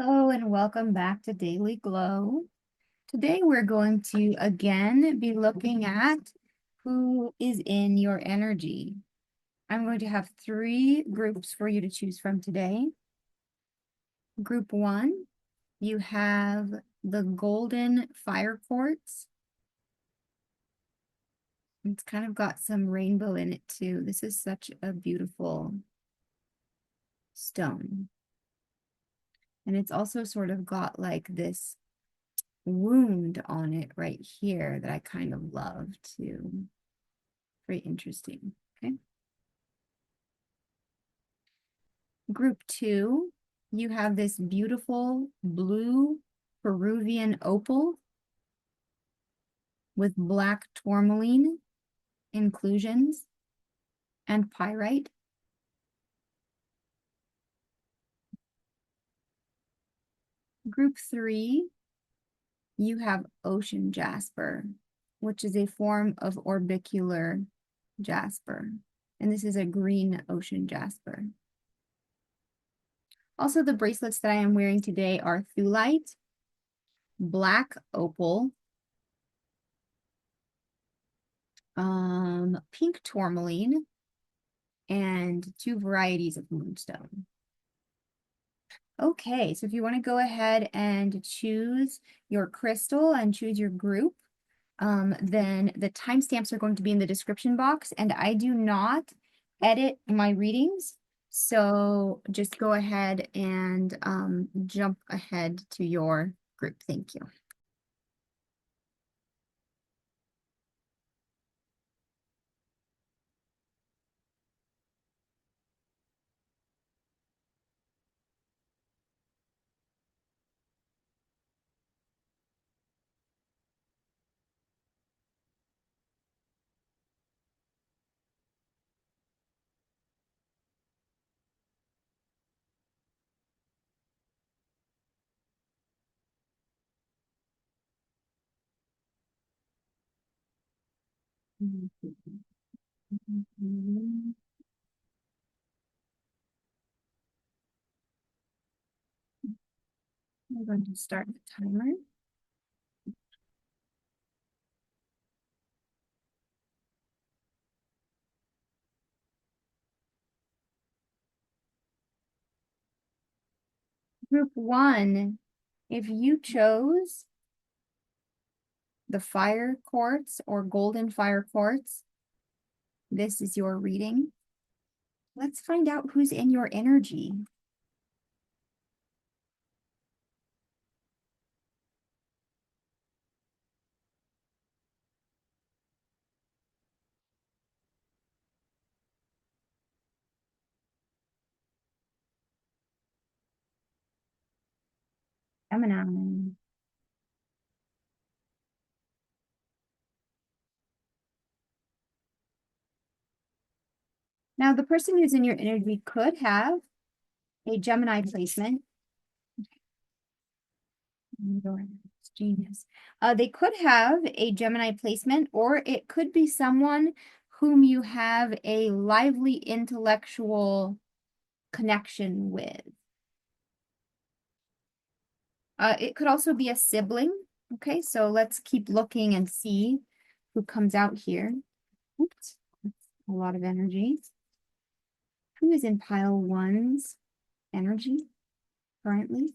Hello and welcome back to Daily Glow. Today we're going to again be looking at who is in your energy. I'm going to have 3 groups for you to choose from today. Group 1, you have the golden fire quartz. It's kind of got some rainbow in it too. This is such a beautiful stone. And it's also sort of got like this wound on it right here that I kind of love too. Very interesting. Okay. Group 2, you have this beautiful blue Peruvian opal with black tourmaline inclusions and pyrite. Group 3, you have ocean jasper, which is a form of orbicular jasper. And this is a green ocean jasper. Also, the bracelets that I am wearing today are thulite, black opal, pink tourmaline, and 2 varieties of moonstone. Okay, so if you want to go ahead and choose your crystal and choose your group, then the timestamps are going to be in the description box, and I do not edit my readings. So just go ahead and jump ahead to your group. Thank you. I'm going to start the timer. Group 1, if you chose the fire quartz or golden fire quartz, this is your reading. Let's find out who's in your energy. Gemini. Now, the person who's in your energy could have a Gemini placement. It's genius. They could have a Gemini placement, or it could be someone whom you have a lively intellectual connection with. It could also be a sibling. Okay, so let's keep looking and see who comes out here. Oops, that's a lot of energy. Who is in pile 1's energy currently?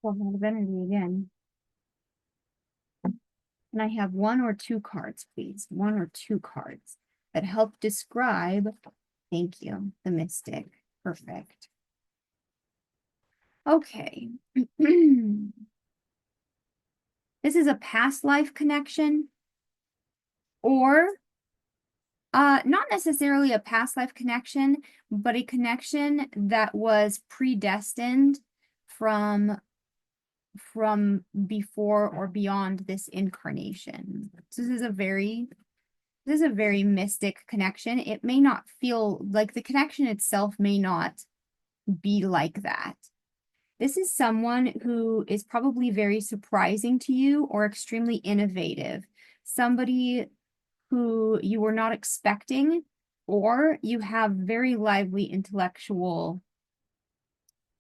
A lot of energy again. And I have 1 or 2 cards, please. 1 or 2 cards that help describe, thank you, the mystic. Perfect. Okay. This is a past life connection, or not necessarily a past life connection, but a connection that was predestined from before or beyond this incarnation. So this is a very This is a very mystic connection. It may not feel like the connection itself may not be like that. This is someone who is probably very surprising to you or extremely innovative. Somebody who you were not expecting, or you have very lively intellectual,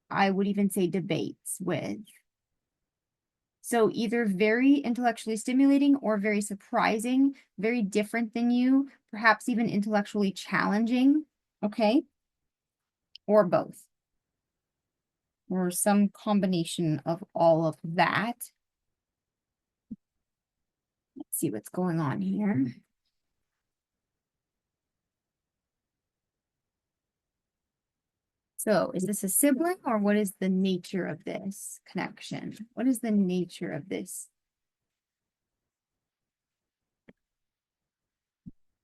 I would even say, debates with. So either very intellectually stimulating or very surprising, very different than you, perhaps even intellectually challenging, okay? Or both, or some combination of all of that. Let's see what's going on here. So is this a sibling, or what is the nature of this connection? What is the nature of this?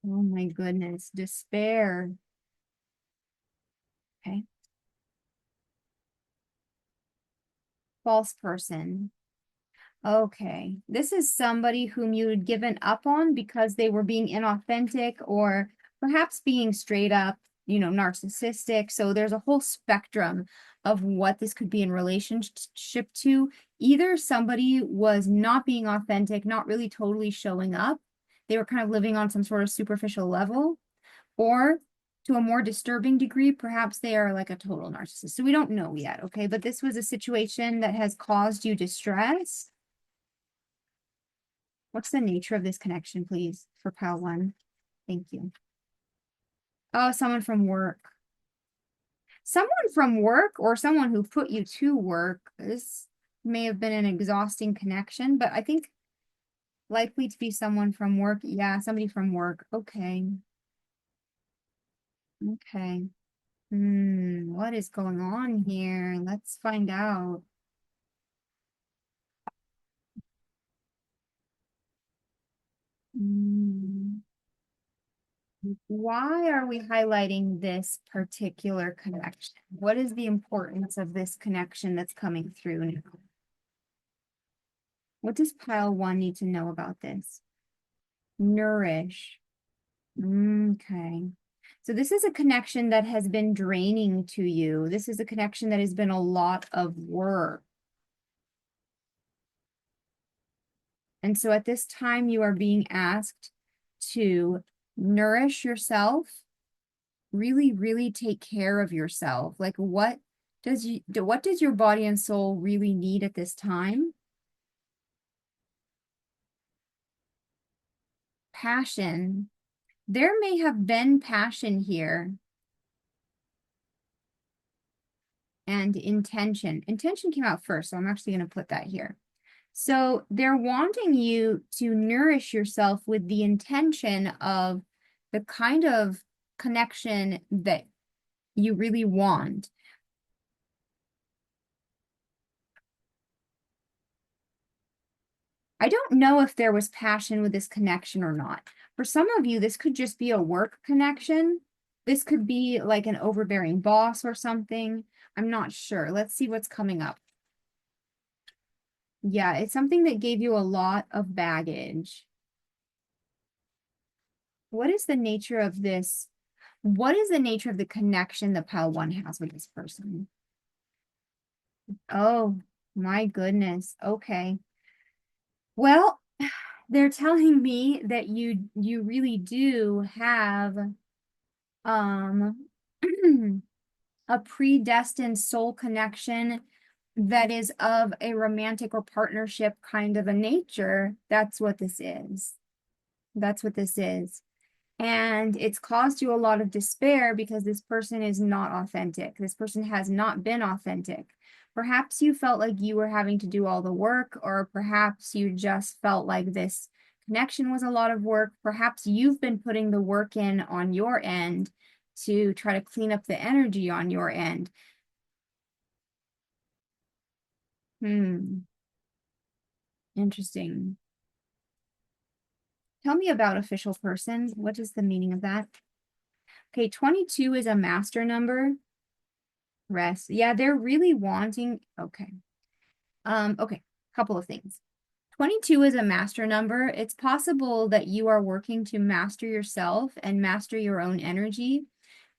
Oh my goodness, despair. Okay. False person. Okay. This is somebody whom you had given up on because they were being inauthentic or perhaps being straight up, narcissistic. So there's a whole spectrum of what this could be in relationship to. Either somebody was not being authentic, not really totally showing up. They were kind of living on some sort of superficial level, or to a more disturbing degree, perhaps they are like a total narcissist. So we don't know yet, okay? But this was a situation that has caused you distress. What's the nature of this connection, please, for pile one? Thank you. Oh, someone from work. Someone from work or someone who put you to work. This may have been an exhausting connection, but I think likely to be someone from work. Yeah, somebody from work. Okay. Okay. What is going on here? Let's find out. Hmm. Why are we highlighting this particular connection? What is the importance of this connection that's coming through now? What does pile one need to know about this? Nourish. Okay. So this is a connection that has been draining to you. This is a connection that has been a lot of work. And so at this time, you are being asked to nourish yourself, really, really take care of yourself. Like what does your body and soul really need at this time? Passion. There may have been passion here. And intention. Intention came out first, so I'm actually going to put that here. So they're wanting you to nourish yourself with the intention of the kind of connection that you really want. I don't know if there was passion with this connection or not. For some of you, this could just be a work connection. This could be like an overbearing boss or something. I'm not sure. Let's see what's coming up. Yeah, it's something that gave you a lot of baggage. What is the nature of this? What is the nature of the connection that pile one has with this person? Oh, my goodness. Okay. Well, they're telling me that you really do have a predestined soul connection that is of a romantic or partnership kind of a nature. That's what this is. That's what this is. And it's caused you a lot of despair because this person is not authentic. This person has not been authentic. Perhaps you felt like you were having to do all the work, or perhaps you just felt like this connection was a lot of work. Perhaps you've been putting the work in on your end to try to clean up the energy on your end. Interesting. Tell me about official person. What is the meaning of that? Okay, 22 is a master number. Rest. Yeah, they're really wanting. Okay. Okay. Couple of things. 22 is a master number. It's possible that you are working to master yourself and master your own energy.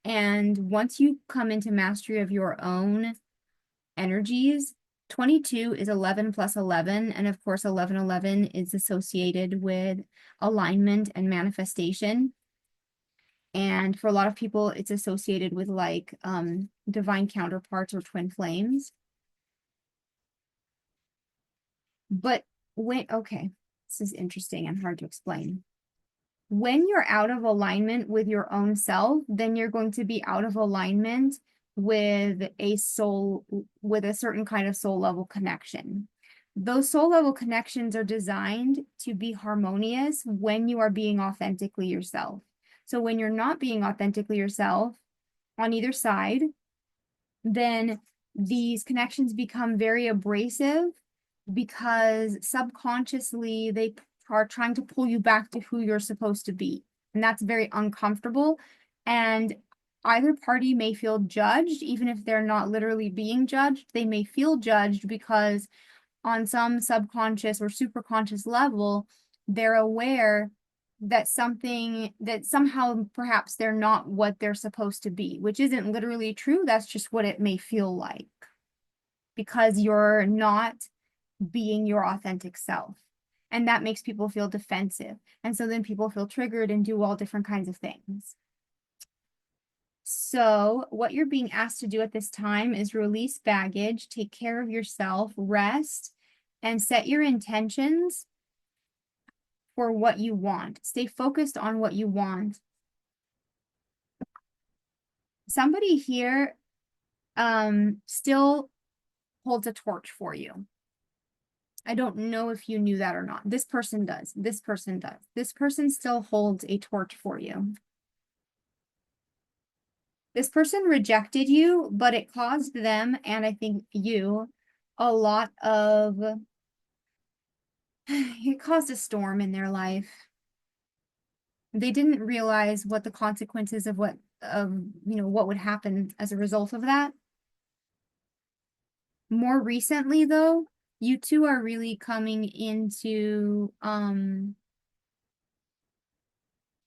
And once you come into mastery of your own energies, 22 is 11 plus 11. And of course, 1111 is associated with alignment and manifestation. And for a lot of people, it's associated with like divine counterparts or twin flames. But okay, this is interesting and hard to explain. When you're out of alignment with your own self, then you're going to be out of alignment with a certain kind of soul level connection. Those soul level connections are designed to be harmonious when you are being authentically yourself. So when you're not being authentically yourself on either side, then these connections become very abrasive because subconsciously they are trying to pull you back to who you're supposed to be. And that's very uncomfortable. And either party may feel judged, even if they're not literally being judged. They may feel judged because on some subconscious or superconscious level, they're aware that somehow perhaps they're not what they're supposed to be, which isn't literally true. That's just what it may feel like because you're not being your authentic self. And that makes people feel defensive. And so then people feel triggered and do all different kinds of things. So what you're being asked to do at this time is release baggage, take care of yourself, rest, and set your intentions for what you want. Stay focused on what you want. Somebody here still holds a torch for you. I don't know if you knew that or not. This person does. This person does. This person still holds a torch for you. This person rejected you, but it caused them, and I think you, a lot of, it caused a storm in their life. They didn't realize what the consequences of what would happen as a result of that. More recently, though, you two are really coming into a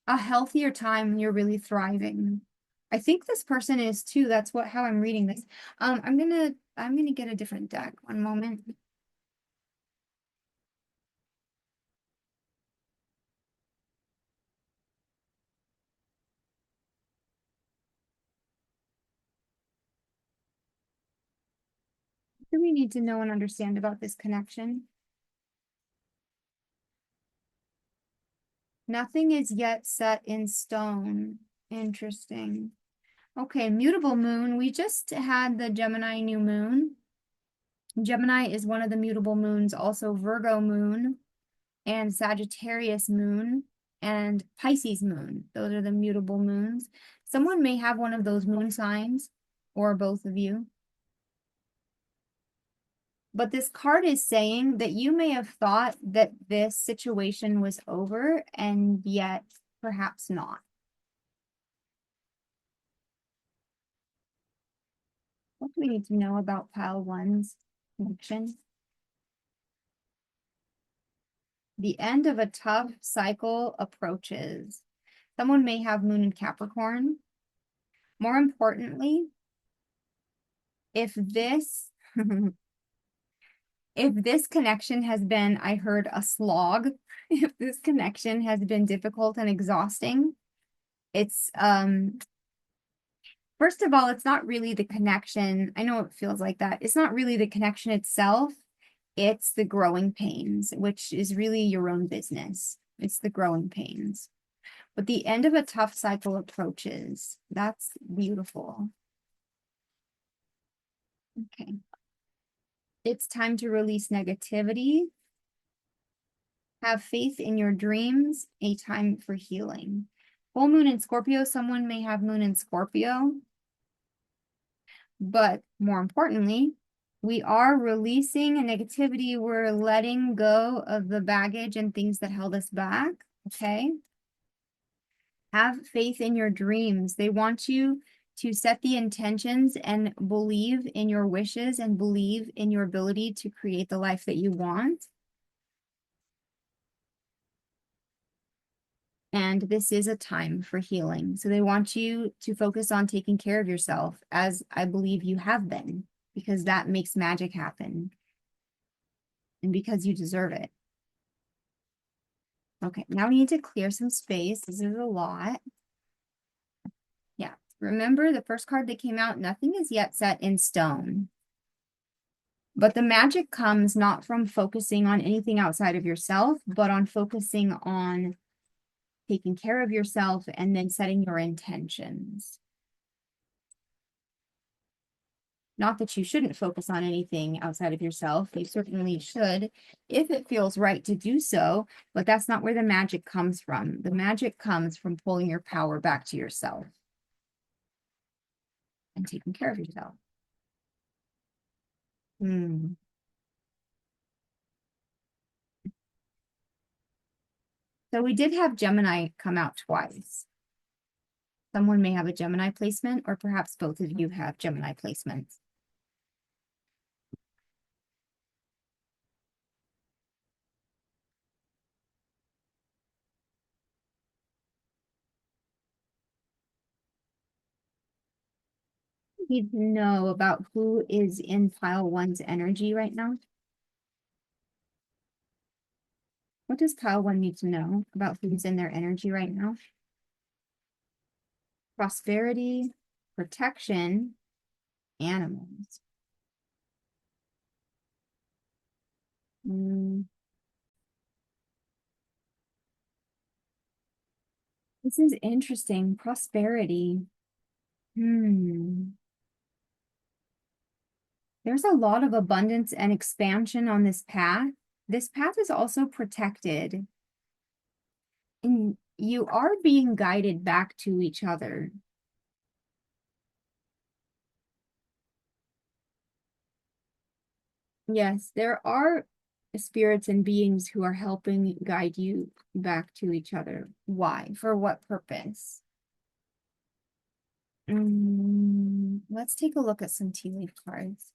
healthier time. You're really thriving. I think this person is too. That's how I'm reading this. I'm gonna get a different deck. One moment. What do we need to know and understand about this connection? Nothing is yet set in stone. Interesting. Okay, mutable moon. We just had the Gemini new moon. Gemini is one of the mutable moons, also Virgo moon and Sagittarius moon and Pisces moon. Those are the mutable moons. Someone may have one of those moon signs or both of you. But this card is saying that you may have thought that this situation was over and yet perhaps not. What do we need to know about pile one's connection? The end of a tough cycle approaches. Someone may have moon in Capricorn. More importantly, if this if this connection has been, I heard, a slog, if this connection has been difficult and exhausting, it's first of all, it's not really the connection. I know it feels like that. It's not really the connection itself. It's the growing pains, which is really your own business. It's the growing pains. But the end of a tough cycle approaches. That's beautiful. Okay. It's time to release negativity. Have faith in your dreams, a time for healing. Full moon in Scorpio, someone may have moon in Scorpio. But more importantly, we are releasing negativity. We're letting go of the baggage and things that held us back, okay? Have faith in your dreams. They want you to set the intentions and believe in your wishes and believe in your ability to create the life that you want. And this is a time for healing. So they want you to focus on taking care of yourself, as I believe you have been, because that makes magic happen and because you deserve it. Okay, now we need to clear some space. This is a lot. Yeah, remember the first card that came out, nothing is yet set in stone. But the magic comes not from focusing on anything outside of yourself, but on focusing on taking care of yourself and then setting your intentions. Not that you shouldn't focus on anything outside of yourself. You certainly should, if it feels right to do so, but that's not where the magic comes from. The magic comes from pulling your power back to yourself and taking care of yourself. So we did have Gemini come out twice. Someone may have a Gemini placement, or perhaps both of you have Gemini placements. Need to know about who is in pile one's energy right now. What does pile one need to know about who's in their energy right now? Prosperity, protection, animals. This is interesting. Prosperity. There's a lot of abundance and expansion on this path. This path is also protected. And you are being guided back to each other. Yes, there are spirits and beings who are helping guide you back to each other. Why? For what purpose? Let's take a look at some tea leaf cards.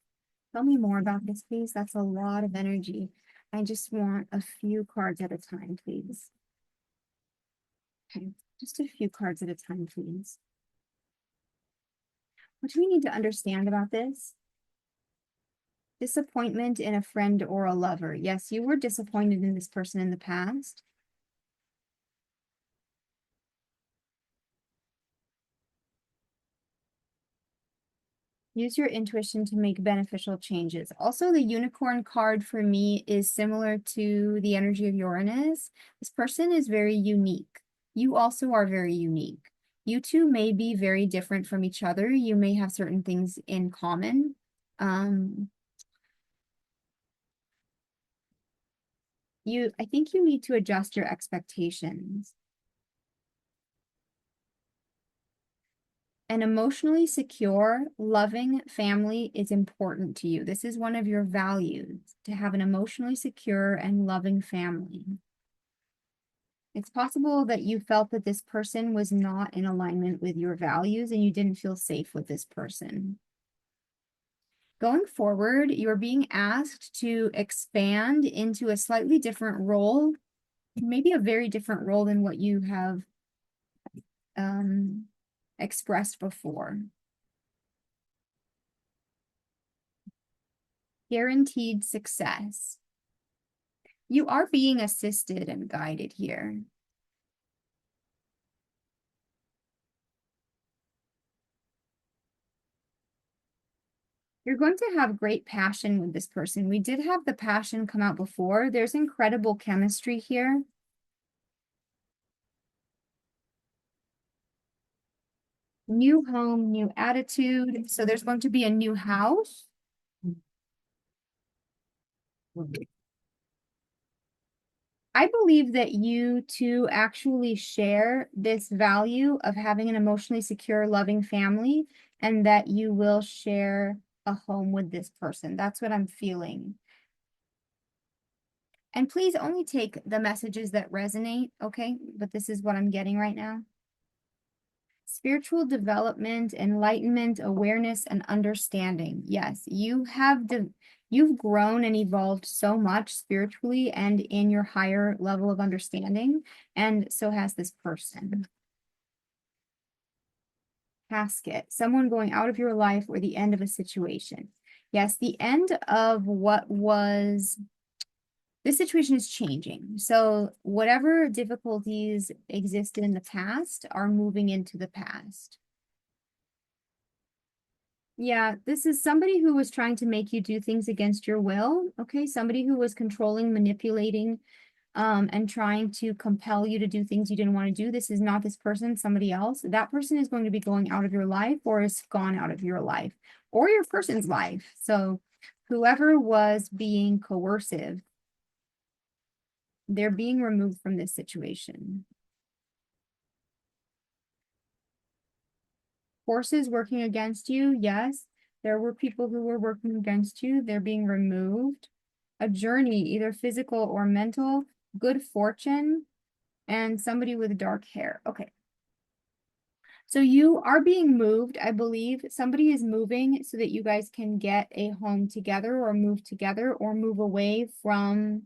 Tell me more about this, please. That's a lot of energy. I just want a few cards at a time, please. Okay, just a few cards at a time, please. What do we need to understand about this? Disappointment in a friend or a lover. Yes, you were disappointed in this person in the past. Use your intuition to make beneficial changes. Also, the unicorn card for me is similar to the energy of Uranus. This person is very unique. You also are very unique. You two may be very different from each other. You may have certain things in common. I think you need to adjust your expectations. An emotionally secure, loving family is important to you. This is one of your values, to have an emotionally secure and loving family. It's possible that you felt that this person was not in alignment with your values and you didn't feel safe with this person. Going forward, you're being asked to expand into a slightly different role, maybe a very different role than what you have expressed before. Guaranteed success. You are being assisted and guided here. You're going to have great passion with this person. We did have the passion come out before. There's incredible chemistry here. New home, new attitude. So there's going to be a new house. I believe that you two actually share this value of having an emotionally secure, loving family, and that you will share a home with this person. That's what I'm feeling. And please only take the messages that resonate, okay? But this is what I'm getting right now. Spiritual development, enlightenment, awareness, and understanding. Yes, you've grown and evolved so much spiritually and in your higher level of understanding, and so has this person. Casket, someone going out of your life or the end of a situation. Yes, the end of what was, this situation is changing. So whatever difficulties existed in the past are moving into the past. Yeah, this is somebody who was trying to make you do things against your will. Okay, somebody who was controlling, manipulating, and trying to compel you to do things you didn't want to do. This is not this person, somebody else. That person is going to be going out of your life or is gone out of your life or your person's life. So whoever was being coercive, they're being removed from this situation. Forces working against you, yes. There were people who were working against you. They're being removed. A journey, either physical or mental, good fortune, and somebody with dark hair. Okay. So you are being moved, I believe. Somebody is moving so that you guys can get a home together or move away from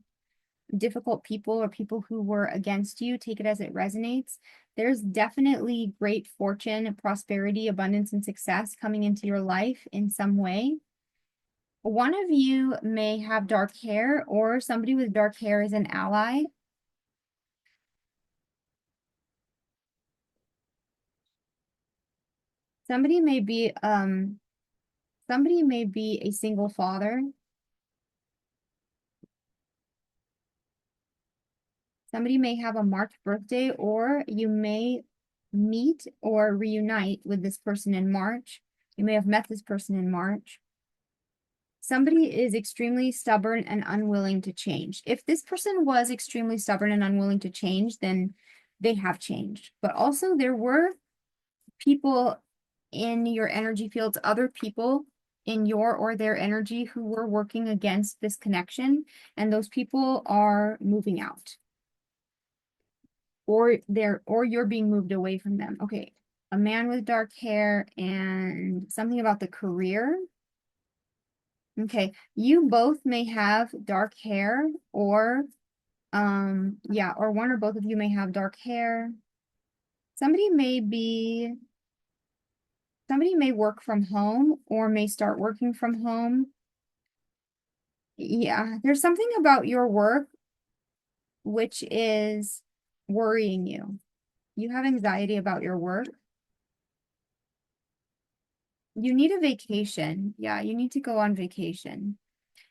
difficult people or people who were against you. Take it as it resonates. There's definitely great fortune, prosperity, abundance, and success coming into your life in some way. One of you may have dark hair, or somebody with dark hair is an ally. Somebody may be a single father. Somebody may have a March birthday, or you may meet or reunite with this person in March. You may have met this person in March. Somebody is extremely stubborn and unwilling to change. If this person was extremely stubborn and unwilling to change, then they have changed. But also there were people in your energy fields, other people in your or their energy who were working against this connection, and those people are moving out. Or you're being moved away from them. Okay, a man with dark hair and something about the career. Okay, you both may have dark hair, or yeah, or one or both of you may have dark hair. Somebody may work from home or may start working from home. Yeah, there's something about your work which is worrying you. You have anxiety about your work. You need a vacation. Yeah, you need to go on vacation.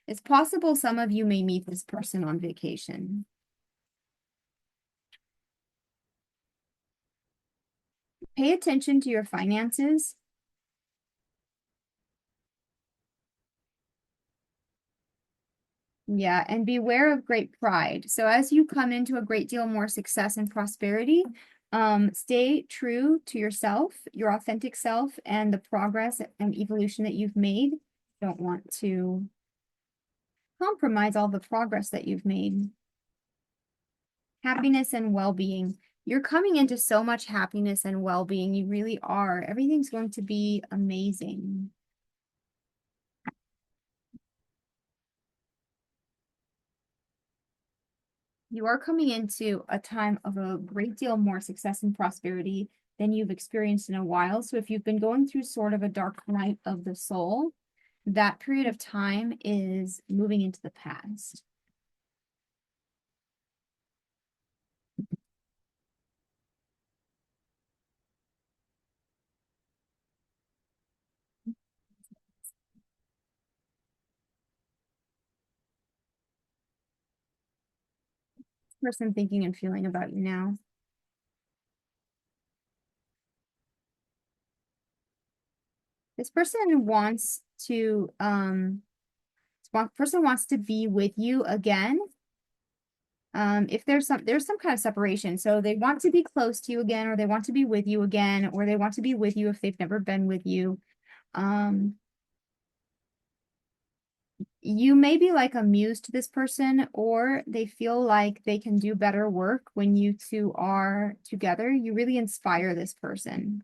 It's possible some of you may meet this person on vacation. Pay attention to your finances. Yeah, and beware of great pride. So as you come into a great deal more success and prosperity, stay true to yourself, your authentic self, and the progress and evolution that you've made. Don't want to compromise all the progress that you've made. Happiness and well-being. You're coming into so much happiness and well-being. You really are. Everything's going to be amazing. You are coming into a time of a great deal more success and prosperity than you've experienced in a while. So if you've been going through sort of a dark night of the soul, that period of time is moving into the past. Person thinking and feeling about you now. This person wants to be with you again. If there's some kind of separation, so they want to be close to you again, or they want to be with you again, or they want to be with you if they've never been with you. You may be like a muse to this person, or they feel like they can do better work when you two are together. You really inspire this person.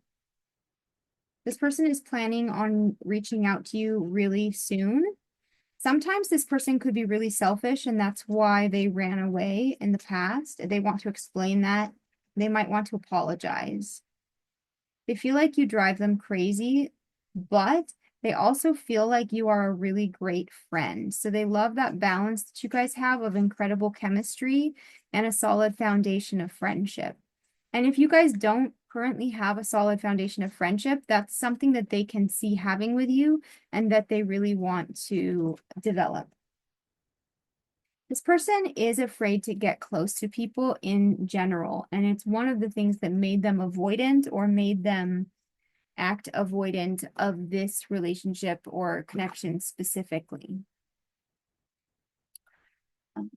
This person is planning on reaching out to you really soon. Sometimes this person could be really selfish, and that's why they ran away in the past. They want to explain that. They might want to apologize. They feel like you drive them crazy, but they also feel like you are a really great friend. So they love that balance that you guys have of incredible chemistry and a solid foundation of friendship. And if you guys don't currently have a solid foundation of friendship, that's something that they can see having with you and that they really want to develop. This person is afraid to get close to people in general, and it's one of the things that made them avoidant or made them act avoidant of this relationship or connection specifically. Oh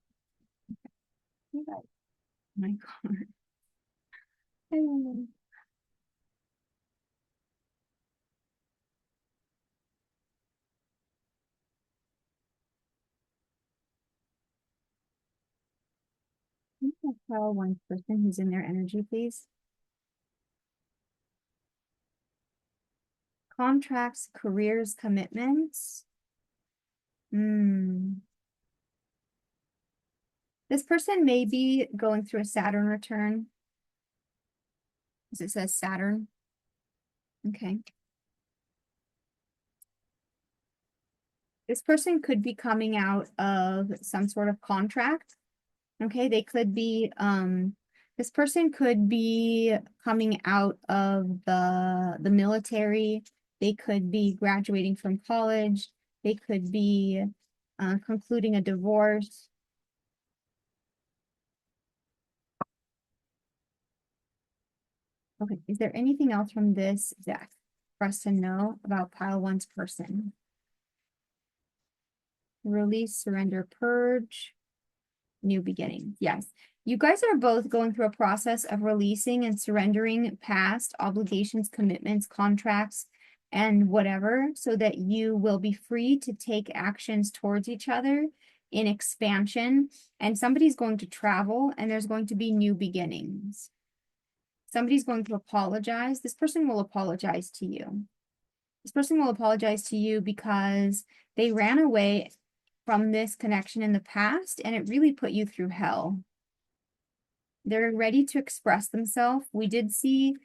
my God. I don't know. Can you tell one person who's in their energy, please? Contracts, careers, commitments. This person may be going through a Saturn return, as it says Saturn. Okay. This person could be coming out of some sort of contract. Okay, they could be, this person could be coming out of the military. They could be graduating from college. They could be concluding a divorce. Okay, is there anything else from this deck for us to know about pile one's person? Release, surrender, purge, new beginnings. Yes. You guys are both going through a process of releasing and surrendering past obligations, commitments, contracts, and whatever, so that you will be free to take actions towards each other in expansion. And somebody's going to travel, and there's going to be new beginnings. Somebody's going to apologize. This person will apologize to you. This person will apologize to you because they ran away from this connection in the past, and it really put you through hell. They're ready to express themselves. We have seen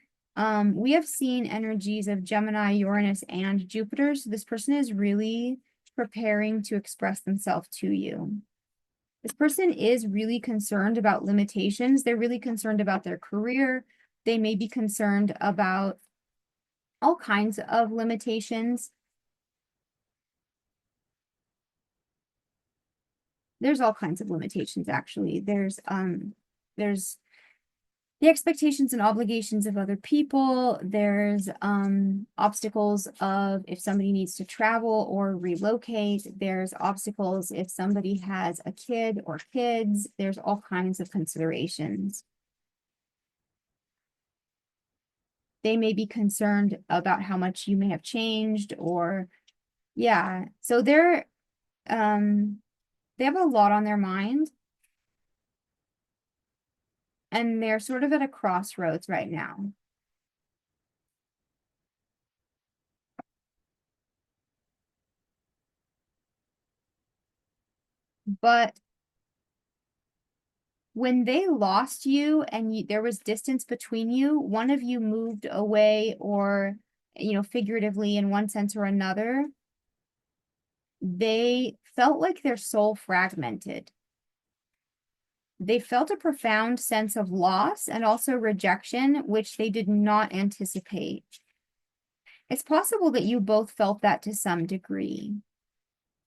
energies of Gemini, Uranus, and Jupiter. So this person is really preparing to express themselves to you. This person is really concerned about limitations. They're really concerned about their career. They may be concerned about all kinds of limitations. There's all kinds of limitations, actually. There's the expectations and obligations of other people. There's obstacles of if somebody needs to travel or relocate. There's obstacles if somebody has a kid or kids. There's all kinds of considerations. They may be concerned about how much you may have changed, or yeah. So they have a lot on their mind, and they're sort of at a crossroads right now. But when they lost you and there was distance between you, one of you moved away, or, figuratively in one sense or another, they felt like their soul fragmented. They felt a profound sense of loss and also rejection, which they did not anticipate. It's possible that you both felt that to some degree,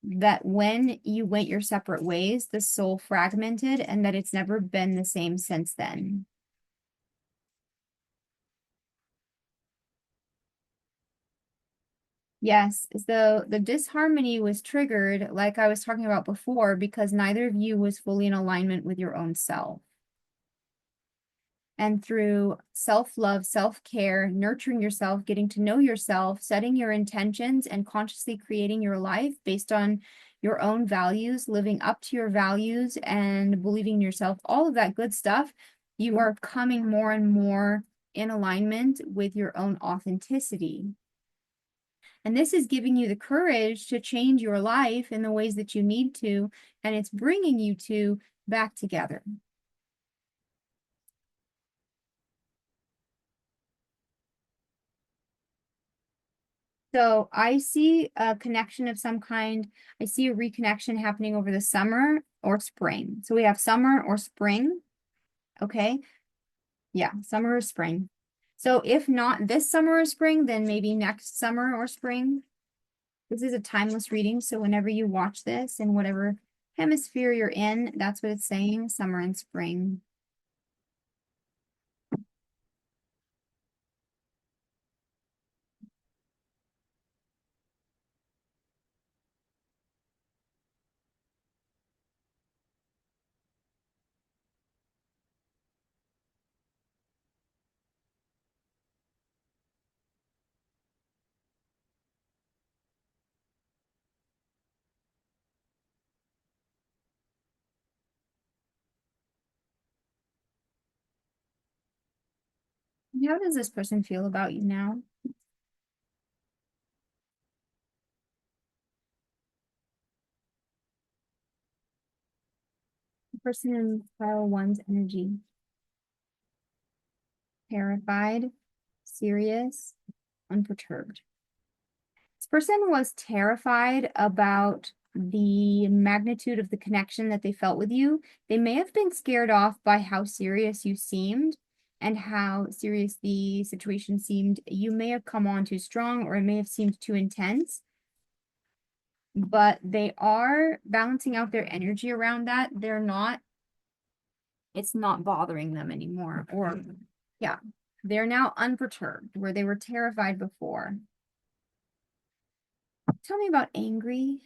that when you went your separate ways, the soul fragmented, and that it's never been the same since then. Yes, the disharmony was triggered, like I was talking about before, because neither of you was fully in alignment with your own self. And through self-love, self-care, nurturing yourself, getting to know yourself, setting your intentions, and consciously creating your life based on your own values, living up to your values, and believing in yourself, all of that good stuff, you are coming more and more in alignment with your own authenticity. And this is giving you the courage to change your life in the ways that you need to, and it's bringing you two back together. So I see a connection of some kind. I see a reconnection happening over the summer or spring. So we have summer or spring. Okay. Yeah, summer or spring. So if not this summer or spring, then maybe next summer or spring. This is a timeless reading. So whenever you watch this in whatever hemisphere you're in, that's what it's saying, summer and spring. How does this person feel about you now? The person in pile one's energy. Terrified, serious, unperturbed. This person was terrified about the magnitude of the connection that they felt with you. They may have been scared off by how serious you seemed and how serious the situation seemed. You may have come on too strong, or it may have seemed too intense, but they are balancing out their energy around that. It's not bothering them anymore. Or, yeah, they're now unperturbed where they were terrified before. Tell me about angry.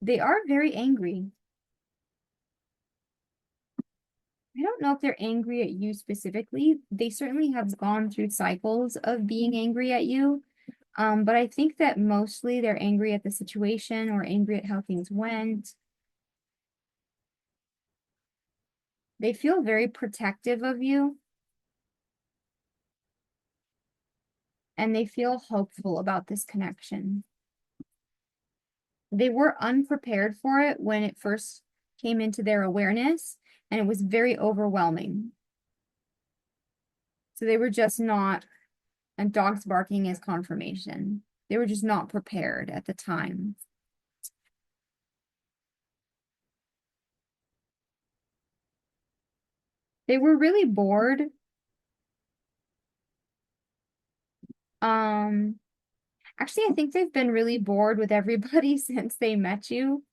They are very angry. I don't know if they're angry at you specifically. They certainly have gone through cycles of being angry at you. But I think that mostly they're angry at the situation or angry at how things went. They feel very protective of you. And they feel hopeful about this connection. They were unprepared for it when it first came into their awareness, and it was very overwhelming. So they were just not, and dogs barking is confirmation. They were just not prepared at the time. They were really bored. Um, Actually, I think they've been really bored with everybody since they met you.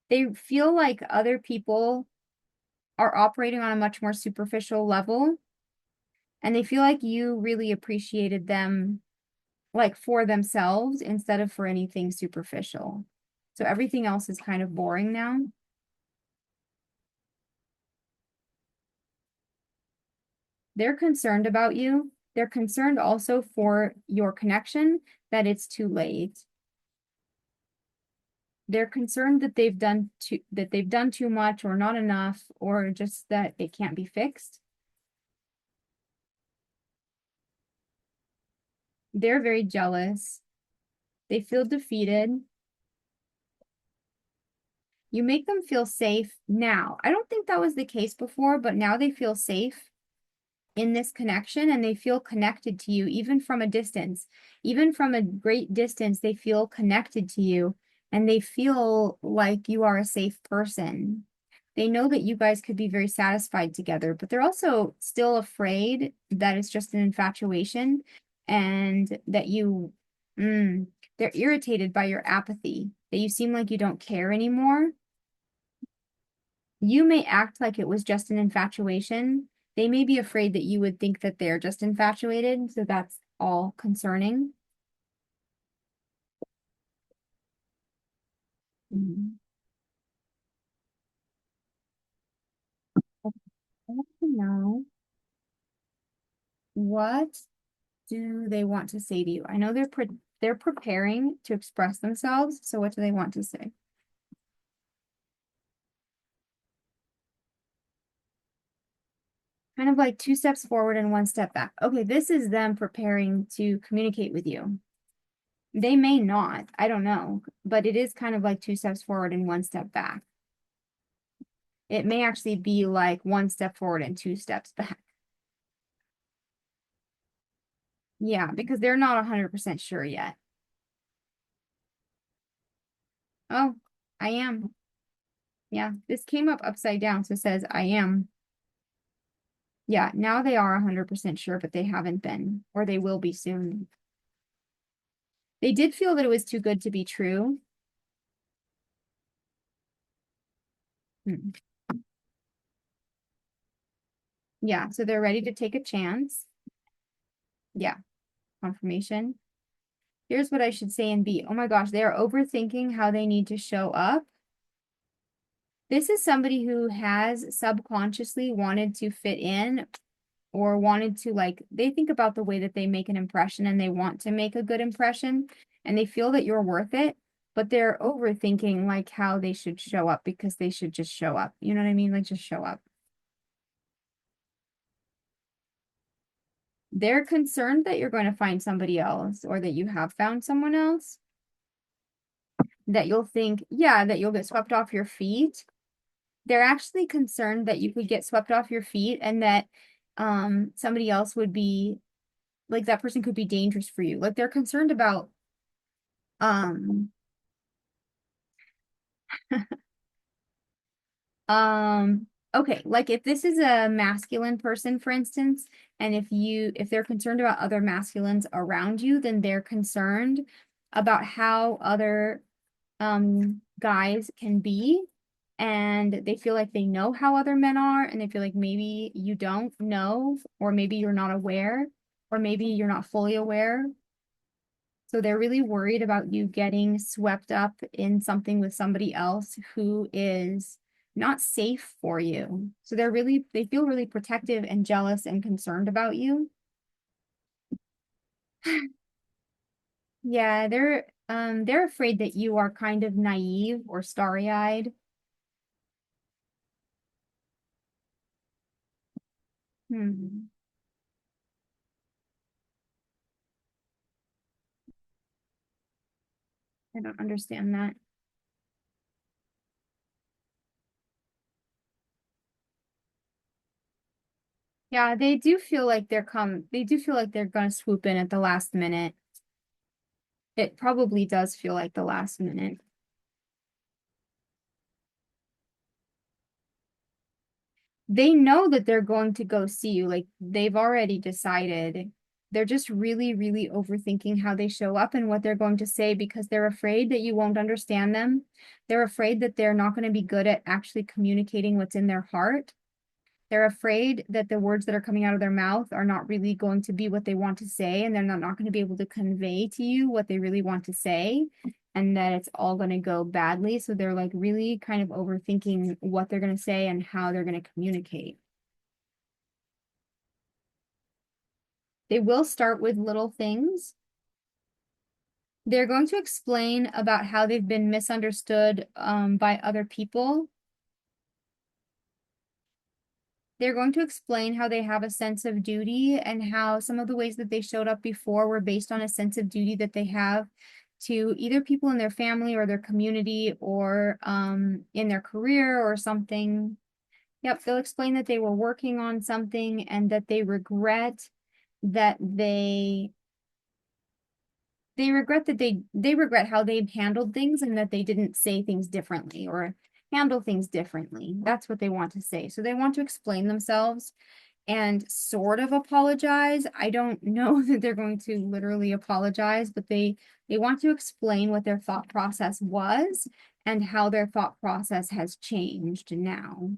They feel like other people are operating on a much more superficial level, and they feel like you really appreciated them like for themselves instead of for anything superficial. So everything else is kind of boring now. They're concerned about you. They're concerned also for your connection, that it's too late. They're concerned that they've done too much or not enough, or just that it can't be fixed. They're very jealous. They feel defeated. You make them feel safe now. I don't think that was the case before, but now they feel safe in this connection, and they feel connected to you even from a distance. Even from a great distance, they feel connected to you, and they feel like you are a safe person. They know that you guys could be very satisfied together, but they're also still afraid that it's just an infatuation, and that they're irritated by your apathy, that you seem like you don't care anymore. You may act like it was just an infatuation. They may be afraid that you would think that they're just infatuated, so that's all concerning. Mhm. I want to know, what do they want to say to you? I know they're preparing to express themselves, so what do they want to say? Kind of like 2 steps forward and 1 step back. Okay, this is them preparing to communicate with you. They may not, I don't know, but it is kind of like 2 steps forward and 1 step back. It may actually be like 1 step forward and 2 steps back. Yeah, because they're not 100% sure yet. Oh, I am. Yeah, this came up upside down, so it says I am. Yeah, now they are 100% sure, but they haven't been, or they will be soon. They did feel that it was too good to be true. Hmm. Yeah, so they're ready to take a chance. Yeah, confirmation. Here's what I should say in B. Oh my gosh, they are overthinking how they need to show up. This is somebody who has subconsciously wanted to fit in or wanted to, like, they think about the way that they make an impression and they want to make a good impression and they feel that you're worth it, but they're overthinking like how they should show up because they should just show up. You know what I mean? Like just show up. They're concerned that you're going to find somebody else or that you have found someone else, that you'll think, yeah, that you'll get swept off your feet. They're actually concerned that you could get swept off your feet and that somebody else would be like that person could be dangerous for you. Like they're concerned about um okay, like if this is a masculine person, for instance, and if they're concerned about other masculines around you, then they're concerned about how other guys can be, and they feel like they know how other men are, and they feel like maybe you don't know, or maybe you're not aware, or maybe you're not fully aware. So they're really worried about you getting swept up in something with somebody else who is not safe for you. So they feel really protective and jealous and concerned about you. Yeah, they're afraid that you are kind of naive or starry-eyed. Hmm. I don't understand that. Yeah, they do feel like they're gonna swoop in at the last minute. It probably does feel like the last minute. They know that they're going to go see you. Like they've already decided. They're just really, really overthinking how they show up and what they're going to say because they're afraid that you won't understand them. They're afraid that they're not going to be good at actually communicating what's in their heart. They're afraid that the words that are coming out of their mouth are not really going to be what they want to say, and they're not going to be able to convey to you what they really want to say, and that it's all going to go badly. So they're like really kind of overthinking what they're going to say and how they're going to communicate. They will start with little things. They're going to explain about how they've been misunderstood by other people. They're going to explain how they have a sense of duty and how some of the ways that they showed up before were based on a sense of duty that they have to either people in their family or their community or in their career or something. Yep, they'll explain that they were working on something and that that they regret that they regret how they've handled things and that they didn't say things differently or handle things differently. That's what they want to say. So they want to explain themselves and sort of apologize. I don't know that they're going to literally apologize, but they want to explain what their thought process was and how their thought process has changed now.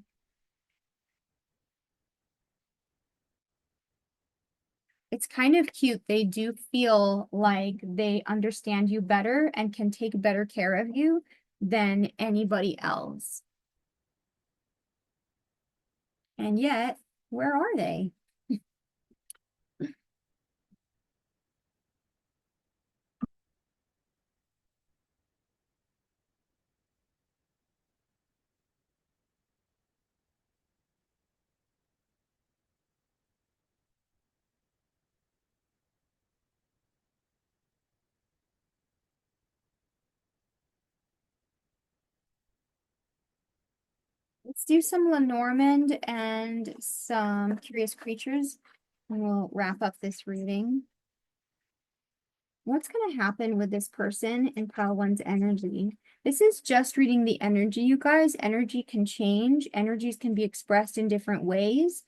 It's kind of cute. They do feel like they understand you better and can take better care of you than anybody else. And yet, where are they? Let's do some Lenormand and some Curious Creatures, and we'll wrap up this reading. What's going to happen with this person in pile one's energy? This is just reading the energy, you guys. Energy can change. Energies can be expressed in different ways.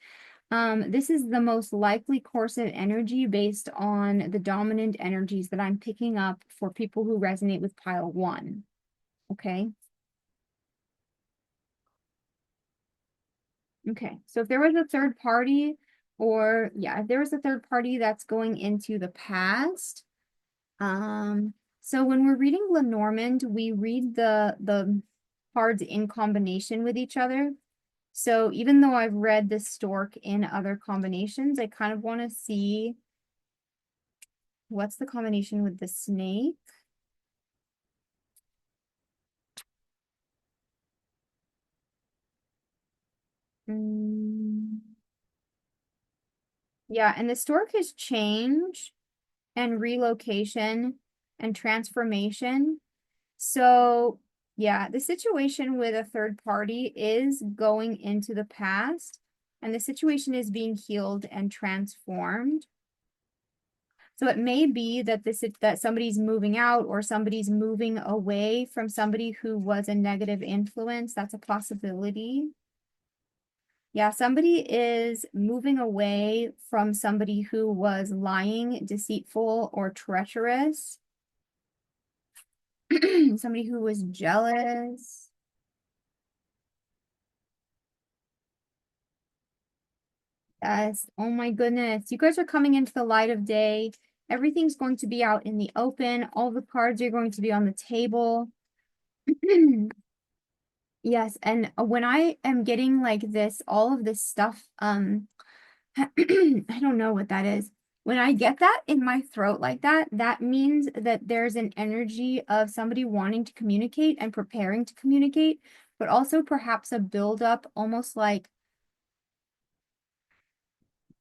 This is the most likely course of energy based on the dominant energies that I'm picking up for people who resonate with pile one. Okay. Okay. So if there was a third party, or yeah, if there was a third party that's going into the past, so when we're reading Lenormand, we read the cards in combination with each other. So even though I've read this stork in other combinations, I kind of want to see what's the combination with the snake. Yeah, and the stork is change and relocation and transformation. So yeah, the situation with a third party is going into the past, and the situation is being healed and transformed. So it may be that that somebody's moving out, or somebody's moving away from somebody who was a negative influence. That's a possibility. Yeah, somebody is moving away from somebody who was lying, deceitful, or treacherous. Somebody who was jealous. Yes. Oh my goodness. You guys are coming into the light of day. Everything's going to be out in the open. All the cards are going to be on the table. Yes, and when I am getting like this, all of this stuff, I don't know what that is. When I get that in my throat like that, that means that there's an energy of somebody wanting to communicate and preparing to communicate, but also perhaps a buildup, almost like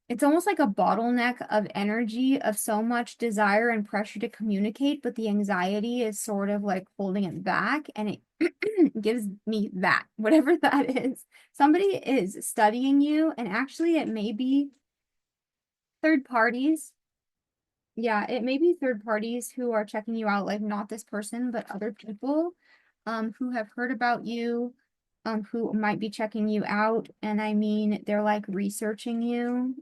it's almost like a bottleneck of energy of so much desire and pressure to communicate, but the anxiety is sort of like holding it back, and it gives me that, whatever that is. Somebody is studying you, and actually it may be third parties. Yeah, it may be third parties who are checking you out, like not this person, but other people who have heard about you, who might be checking you out. And I mean, they're like researching you.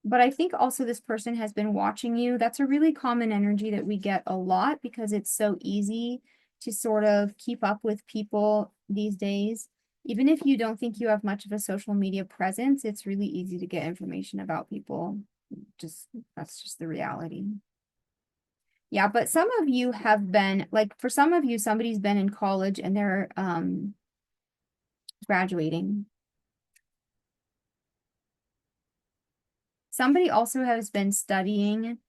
But I think also this person has been watching you. That's a really common energy that we get a lot because it's so easy to sort of keep up with people these days. Even if you don't think you have much of a social media presence, it's really easy to get information about people. Just that's just the reality. Yeah, but some of you have been like, for some of you, somebody's been in college and they're graduating. Somebody also has been studying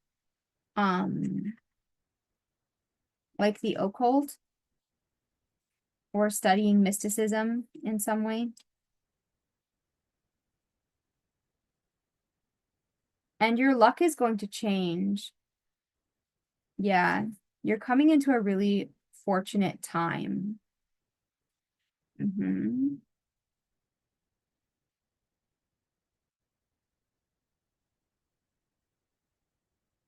like the occult or studying mysticism in some way. And your luck is going to change. Yeah, you're coming into a really fortunate time.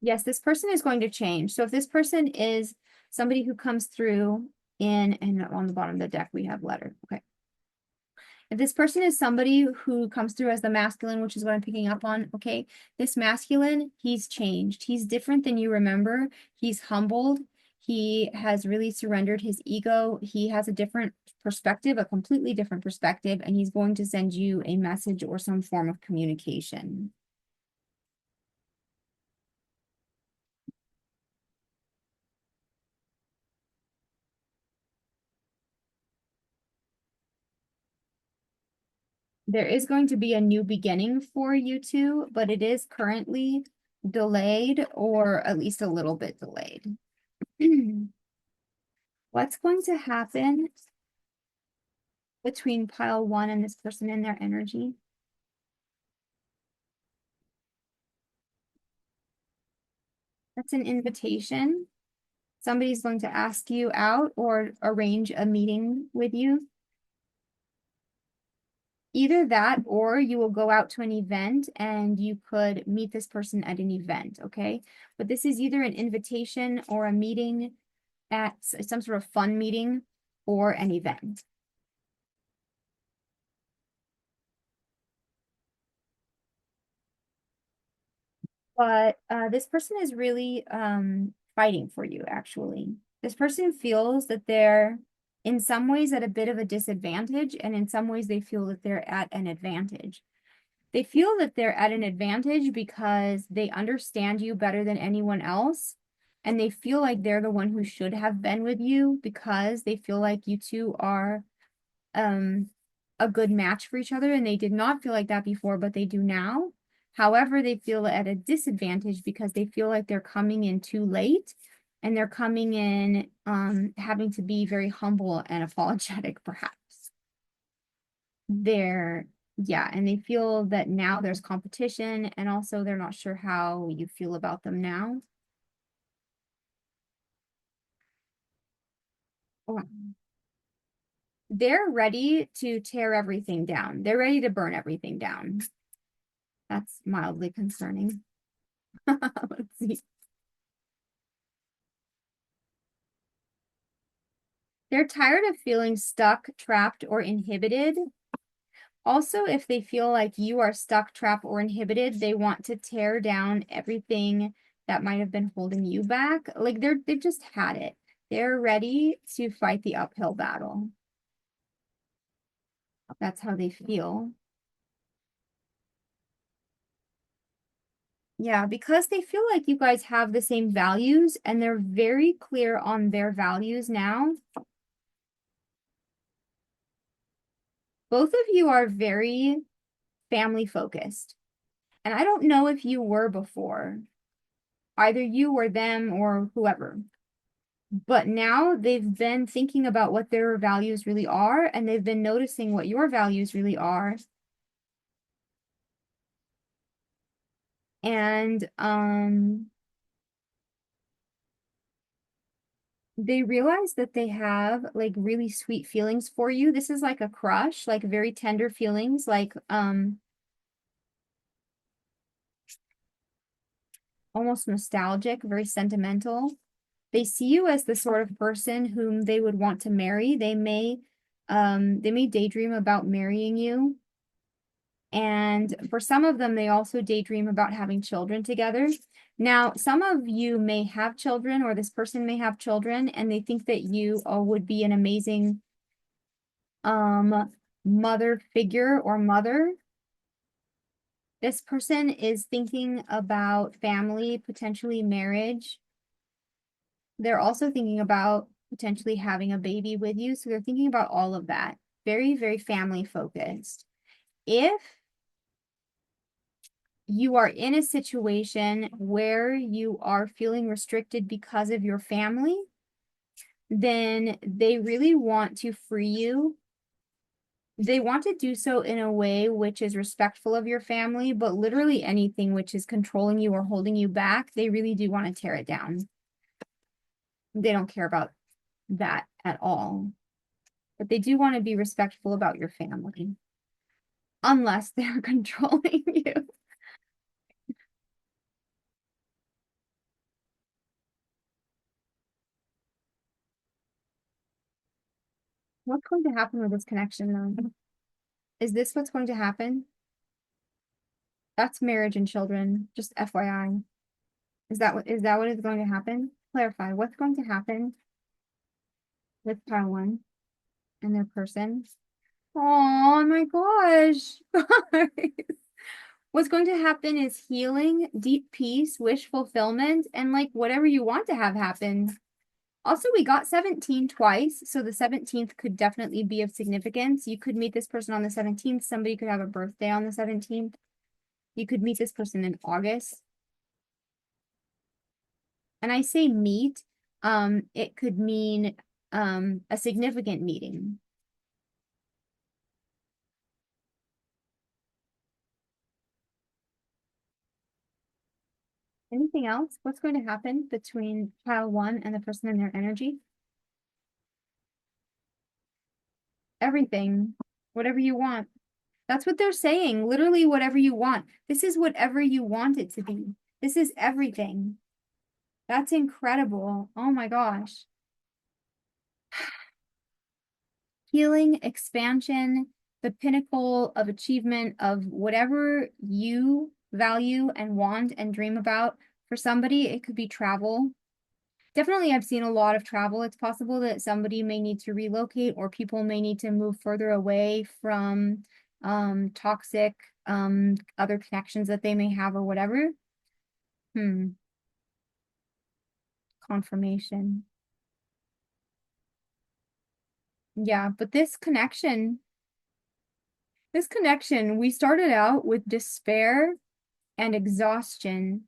Yes, this person is going to change. So if this person is somebody who comes through and on the bottom of the deck, we have letter. Okay. If this person is somebody who comes through as the masculine, which is what I'm picking up on, okay, this masculine, he's changed. He's different than you remember. He's humbled. He has really surrendered his ego. He has a different perspective, a completely different perspective, and he's going to send you a message or some form of communication. There is going to be a new beginning for you two, but it is currently delayed, or at least a little bit delayed. What's going to happen between pile one and this person and their energy? That's an invitation. Somebody's going to ask you out or arrange a meeting with you. Either that, or you will go out to an event and you could meet this person at an event, okay? But this is either an invitation or a meeting at some sort of fun meeting or an event. But this person is really fighting for you, actually. This person feels that they're in some ways at a bit of a disadvantage, and in some ways they feel that they're at an advantage. They feel that they're at an advantage because they understand you better than anyone else, and they feel like they're the one who should have been with you because they feel like you two are a good match for each other, and they did not feel like that before, but they do now. However, they feel at a disadvantage because they feel like they're coming in too late, and they're coming in having to be very humble and apologetic, perhaps. Yeah, and they feel that now there's competition, and also they're not sure how you feel about them now. Oh, they're ready to tear everything down. They're ready to burn everything down. That's mildly concerning. Let's see. They're tired of feeling stuck, trapped, or inhibited. Also, if they feel like you are stuck, trapped, or inhibited, they want to tear down everything that might have been holding you back. Like they've just had it. They're ready to fight the uphill battle. That's how they feel. Yeah, because they feel like you guys have the same values and they're very clear on their values now. Both of you are very family focused. And I don't know if you were before, either you or them or whoever. But now they've been thinking about what their values really are, and they've been noticing what your values really are. And they realize that they have like really sweet feelings for you. This is like a crush, like very tender feelings, like almost nostalgic, very sentimental. They see you as the sort of person whom they would want to marry. They may daydream about marrying you. And for some of them, they also daydream about having children together. Now, some of you may have children, or this person may have children, and they think that you would be an amazing mother figure or mother. This person is thinking about family, potentially marriage. They're also thinking about potentially having a baby with you. So they're thinking about all of that. Very, very family focused. If you are in a situation where you are feeling restricted because of your family, then they really want to free you. They want to do so in a way which is respectful of your family, but literally anything which is controlling you or holding you back, they really do want to tear it down. They don't care about that at all. But they do want to be respectful about your family, unless they're controlling you. What's going to happen with this connection, though? Is this what's going to happen? That's marriage and children, just FYI. Is that what is going to happen? Clarify, what's going to happen with pile one and their person? Oh my gosh. What's going to happen is healing, deep peace, wish fulfillment, and like whatever you want to have happen. Also, we got 17 twice, so the 17th could definitely be of significance. You could meet this person on the 17th. Somebody could have a birthday on the 17th. You could meet this person in August. And I say meet, it could mean a significant meeting. Anything else? What's going to happen between pile one and the person and their energy? Everything, whatever you want. That's what they're saying. Literally, whatever you want. This is whatever you want it to be. This is everything. That's incredible. Oh my gosh. Healing, expansion, the pinnacle of achievement of whatever you value and want and dream about. For somebody, it could be travel. Definitely, I've seen a lot of travel. It's possible that somebody may need to relocate or people may need to move further away from toxic other connections that they may have or whatever. Confirmation. Yeah, but this connection, we started out with despair and exhaustion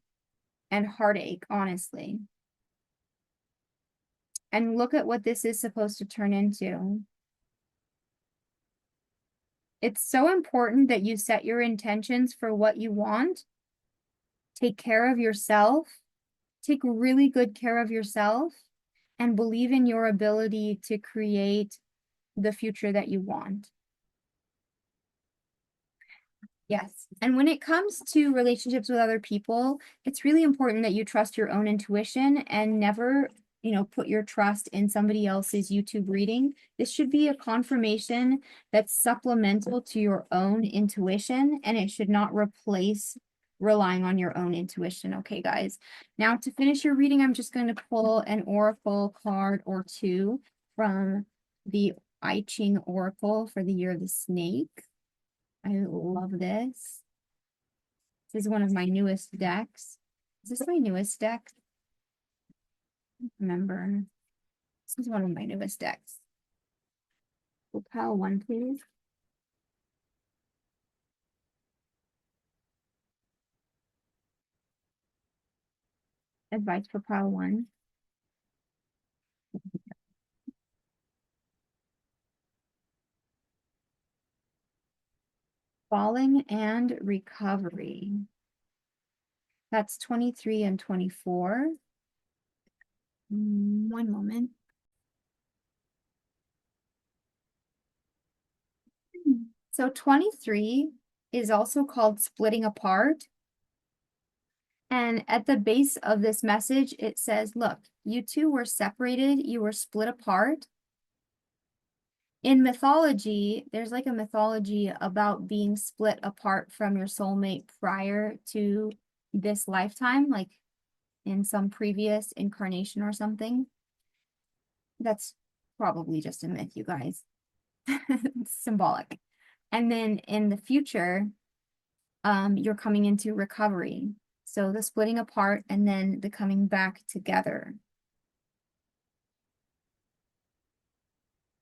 and heartache, honestly. And look at what this is supposed to turn into. It's so important that you set your intentions for what you want. Take care of yourself. Take really good care of yourself and believe in your ability to create the future that you want. Yes. And when it comes to relationships with other people, it's really important that you trust your own intuition and never, put your trust in somebody else's YouTube reading. This should be a confirmation that's supplemental to your own intuition, and it should not replace relying on your own intuition. Okay, guys. Now to finish your reading, I'm just going to pull an oracle card or two from the I Ching Oracle for the year of the snake. I love this. This is one of my newest decks. Is this my newest deck? I don't remember. This is one of my newest decks. Opal one, please. Advice for pile one. Falling and recovery. That's 23 and 24. One moment. So 23 is also called splitting apart. And at the base of this message, it says, look, you two were separated, you were split apart. In mythology, there's like a mythology about being split apart from your soulmate prior to this lifetime, like in some previous incarnation or something. That's probably just a myth, you guys. It's symbolic. And then in the future, you're coming into recovery. So the splitting apart and then the coming back together.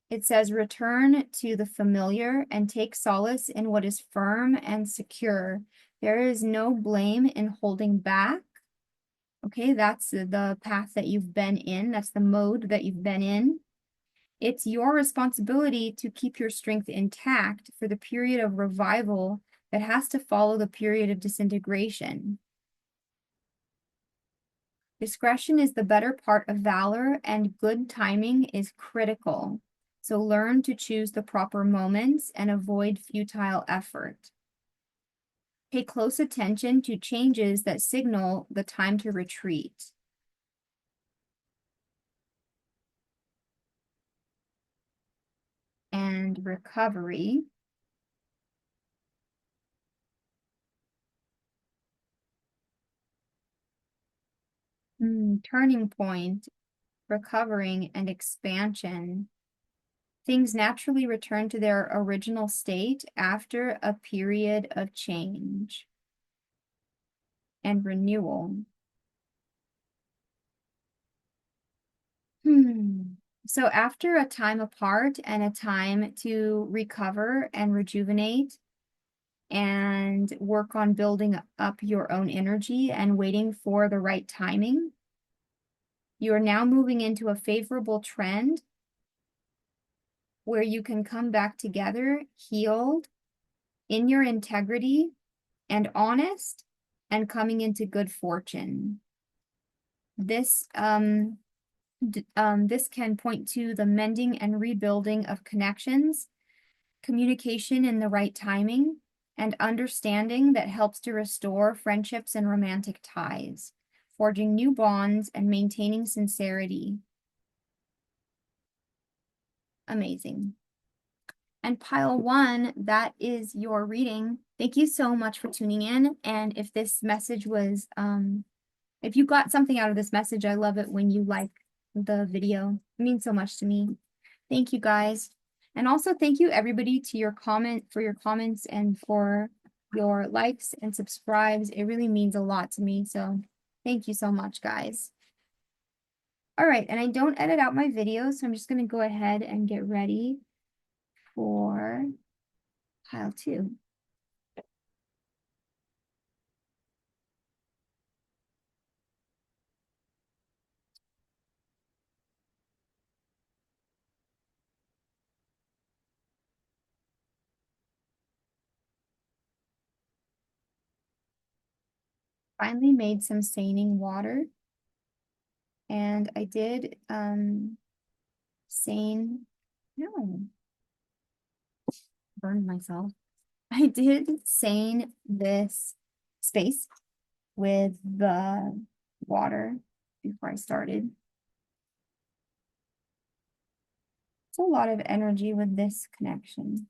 It says, return to the familiar and take solace in what is firm and secure. There is no blame in holding back. Okay, that's the path that you've been in. That's the mode that you've been in. It's your responsibility to keep your strength intact for the period of revival that has to follow the period of disintegration. Discretion is the better part of valor, and good timing is critical. So learn to choose the proper moments and avoid futile effort. Pay close attention to changes that signal the time to retreat. And recovery. Turning point, recovering, and expansion. Things naturally return to their original state after a period of change and renewal. So after a time apart and a time to recover and rejuvenate and work on building up your own energy and waiting for the right timing, you are now moving into a favorable trend where you can come back together, healed, in your integrity, and honest, and coming into good fortune. This this can point to the mending and rebuilding of connections, communication in the right timing, and understanding that helps to restore friendships and romantic ties, forging new bonds and maintaining sincerity. Amazing. And pile one, that is your reading. Thank you so much for tuning in. And if this message was, if you got something out of this message, I love it when you like the video. It means so much to me. Thank you guys. And also thank you everybody for your comments and for your likes and subscribes. It really means a lot to me. So thank you so much, guys. All right, and I don't edit out my videos, so I'm just going to go ahead and get ready for pile two. Finally made some seining water, and I did seine, no, burned myself. I did seine this space with the water before I started. It's a lot of energy with this connection.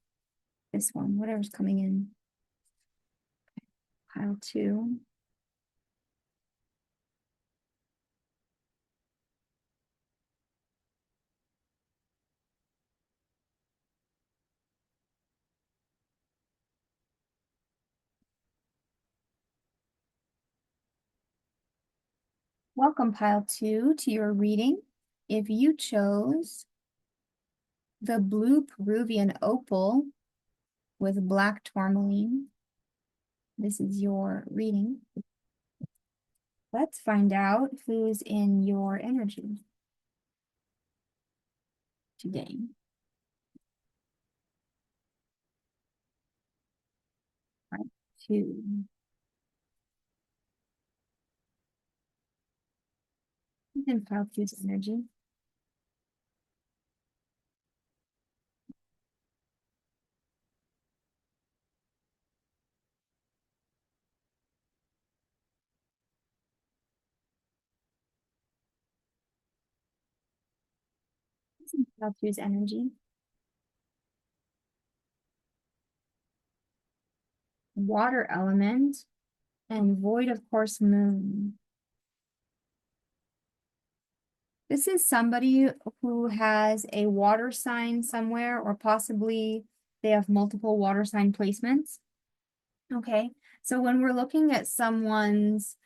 This one, whatever's coming in. Pile two. Welcome, pile two, to your reading. If you chose the blue Peruvian opal with black tourmaline, this is your reading. Let's find out who's in your energy today. Part two. Who's in pile two's energy? Who's in pile two's energy? Water element and void, of course, moon. This is somebody who has a water sign somewhere, or possibly they have multiple water sign placements. Okay, so when we're looking at someone's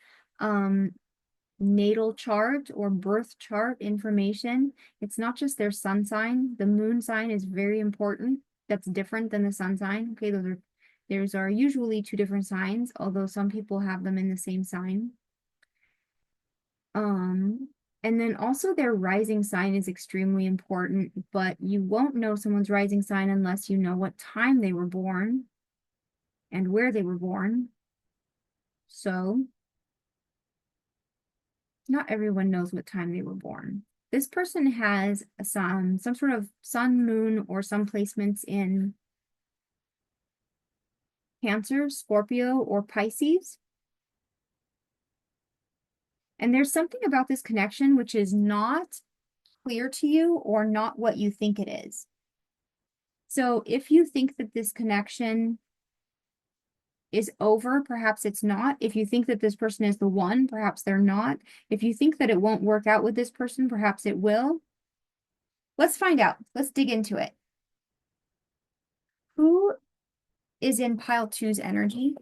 natal chart or birth chart information, it's not just their sun sign. The moon sign is very important. That's different than the sun sign. Okay, those are usually two different signs, although some people have them in the same sign. And then also their rising sign is extremely important, but you won't know someone's rising sign unless you know what time they were born and where they were born. So not everyone knows what time they were born. This person has some sort of sun, moon, or some placements in Cancer, Scorpio, or Pisces. And there's something about this connection which is not clear to you or not what you think it is. So if you think that this connection is over, perhaps it's not. If you think that this person is the one, perhaps they're not. If you think that it won't work out with this person, perhaps it will. Let's find out. Let's dig into it. Who is in pile two's energy?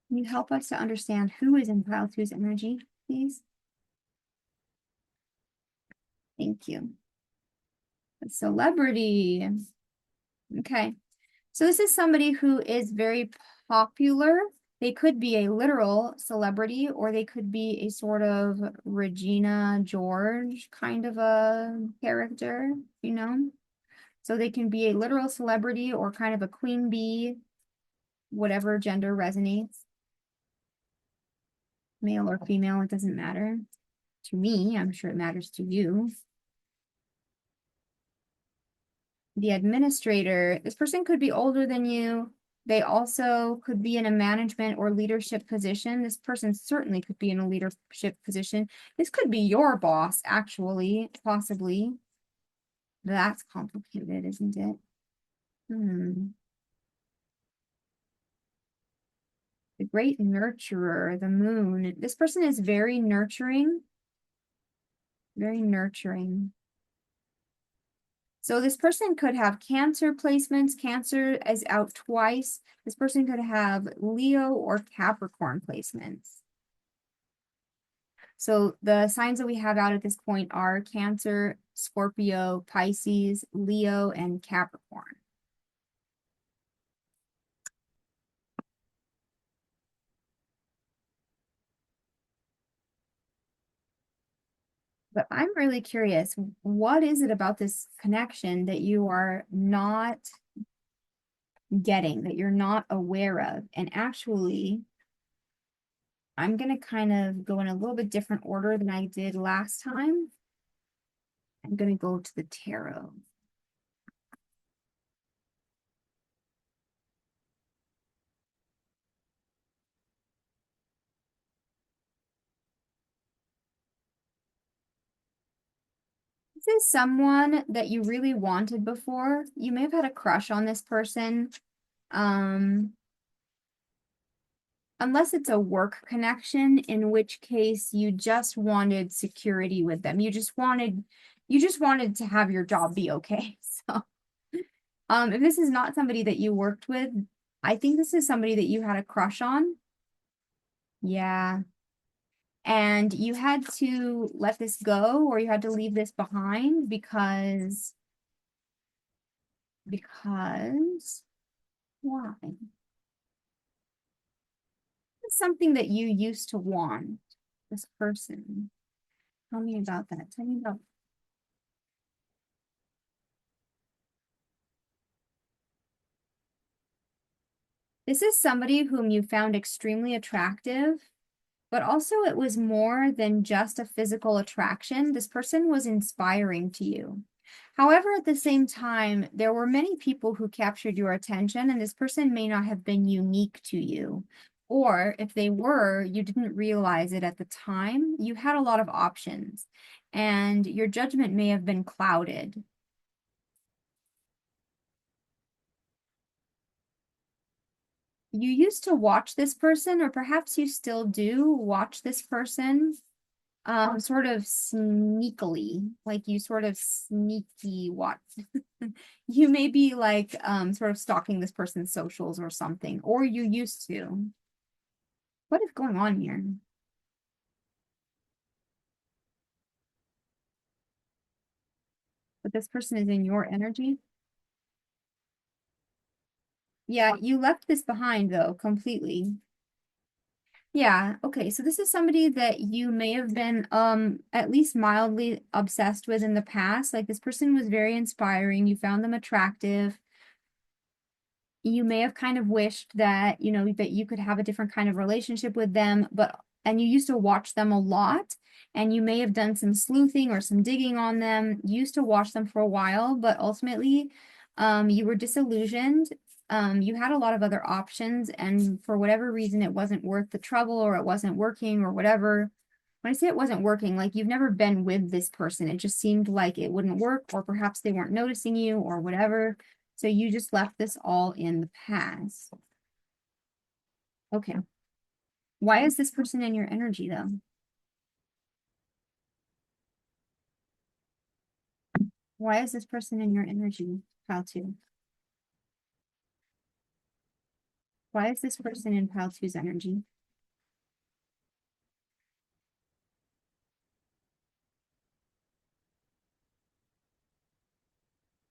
Can you help us to understand who is in pile two's energy, please? Thank you. A celebrity. Okay. So this is somebody who is very popular. They could be a literal celebrity, or they could be a sort of Regina George kind of a character, you know? So they can be a literal celebrity or kind of a queen bee, whatever gender resonates. male or female, it doesn't matter. To me, I'm sure it matters to you. The administrator, this person could be older than you. They also could be in a management or leadership position. This person certainly could be in a leadership position. This could be your boss, actually, possibly. That's complicated, isn't it? The great nurturer, the moon. This person is very nurturing, very nurturing. So this person could have Cancer placements. Cancer is out twice. This person could have Leo or Capricorn placements. So the signs that we have out at this point are Cancer, Scorpio, Pisces, Leo, and Capricorn. But I'm really curious, what is it about this connection that you are not getting, that you're not aware of? And actually, I'm going to kind of go in a little bit different order than I did last time. I'm going to go to the tarot. This is someone that you really wanted before. You may have had a crush on this person. Unless it's a work connection, in which case you just wanted security with them. You just wanted to have your job be okay. So, if this is not somebody that you worked with, I think this is somebody that you had a crush on. Yeah. And you had to let this go, or you had to leave this behind because why? It's something that you used to want, this person. Tell me about that. Tell me about. This is somebody whom you found extremely attractive, but also it was more than just a physical attraction. This person was inspiring to you. However, at the same time, there were many people who captured your attention, and this person may not have been unique to you. Or if they were, you didn't realize it at the time. You had a lot of options, and your judgment may have been clouded. You used to watch this person, or perhaps you still do watch this person, sort of sneakily, like you sort of sneaky watch. You may be like sort of stalking this person's socials or something, or you used to. What is going on here? But this person is in your energy. Yeah, you left this behind though, completely. Yeah, okay. So this is somebody that you may have been at least mildly obsessed with in the past. Like this person was very inspiring. You found them attractive. You may have kind of wished that, you know, that you could have a different kind of relationship with them, and you used to watch them a lot, and you may have done some sleuthing or some digging on them. You used to watch them for a while, but ultimately, you were disillusioned. You had a lot of other options, and for whatever reason, it wasn't worth the trouble, or it wasn't working, or whatever. When I say it wasn't working, like you've never been with this person. It just seemed like it wouldn't work, or perhaps they weren't noticing you, or whatever. So you just left this all in the past. Okay. Why is this person in your energy though? Why is this person in your energy, pile two? Why is this person in pile two's energy?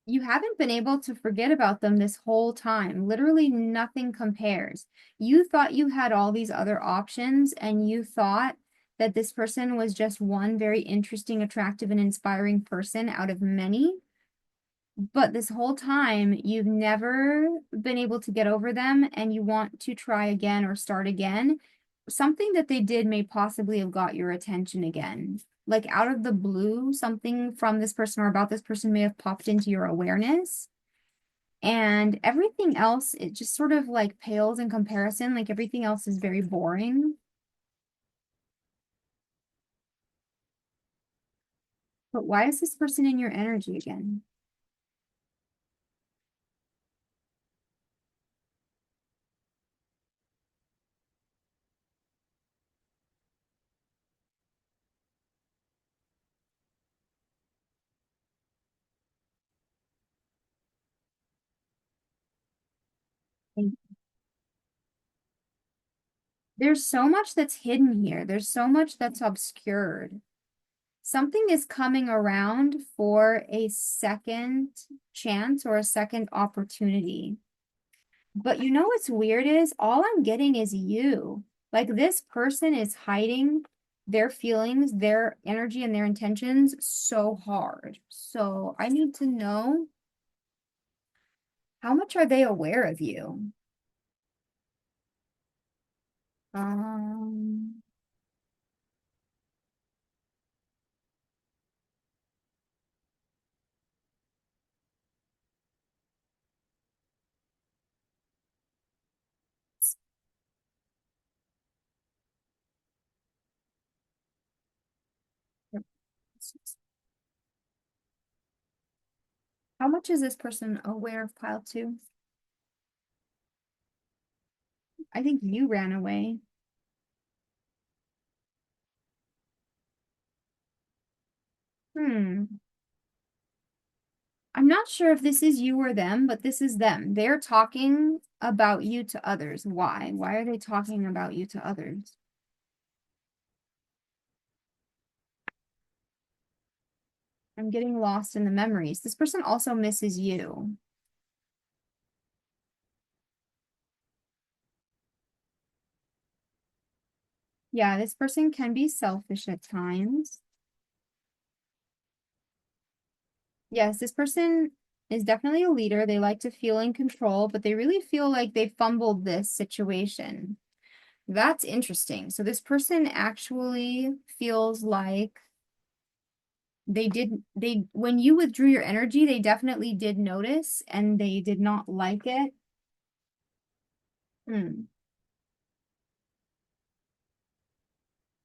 You haven't been able to forget about them this whole time. Literally nothing compares. You thought you had all these other options, and you thought that this person was just one very interesting, attractive, and inspiring person out of many. But this whole time, you've never been able to get over them, and you want to try again or start again. something that they did may possibly have got your attention again. Like out of the blue, something from this person or about this person may have popped into your awareness. And everything else, it just sort of like pales in comparison. Like everything else is very boring. But why is this person in your energy again? There's so much that's hidden here. There's so much that's obscured. Something is coming around for a second chance or a second opportunity. But you know what's weird is all I'm getting is you. Like this person is hiding their feelings, their energy, and their intentions so hard. So I need to know, how much are they aware of you? Um, how much is this person aware of pile two? I think you ran away. Hmm. I'm not sure if this is you or them, but this is them. They're talking about you to others. Why? Why are they talking about you to others? I'm getting lost in the memories. This person also misses you. Yeah, this person can be selfish at times. Yes, this person is definitely a leader. They like to feel in control, but they really feel like they fumbled this situation. That's interesting. So this person actually feels like when you withdrew your energy, they definitely did notice and they did not like it. Hmm.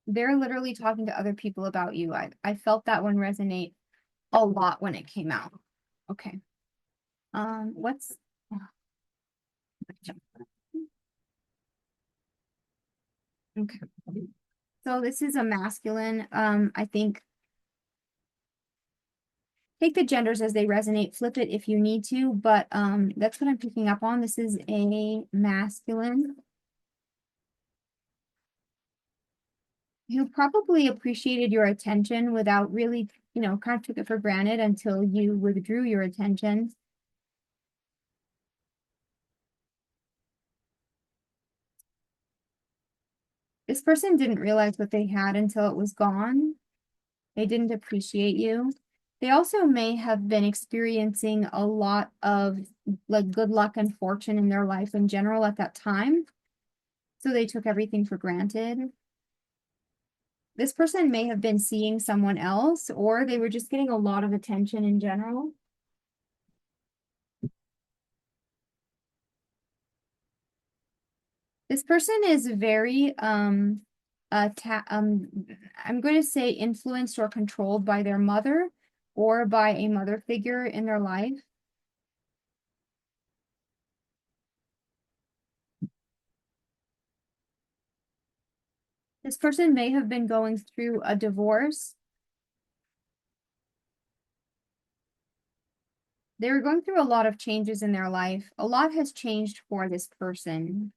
They're literally talking to other people about you. I felt that one resonate a lot when it came out. Okay. What's okay. So this is a masculine. I think take the genders as they resonate, flip it if you need to, but that's what I'm picking up on. This is a masculine who probably appreciated your attention without really, kind of took it for granted until you withdrew your attention. This person didn't realize what they had until it was gone. They didn't appreciate you. They also may have been experiencing a lot of like good luck and fortune in their life in general at that time. So they took everything for granted. This person may have been seeing someone else, or they were just getting a lot of attention in general. This person is very I'm going to say influenced or controlled by their mother or by a mother figure in their life. This person may have been going through a divorce. They were going through a lot of changes in their life. A lot has changed for this person.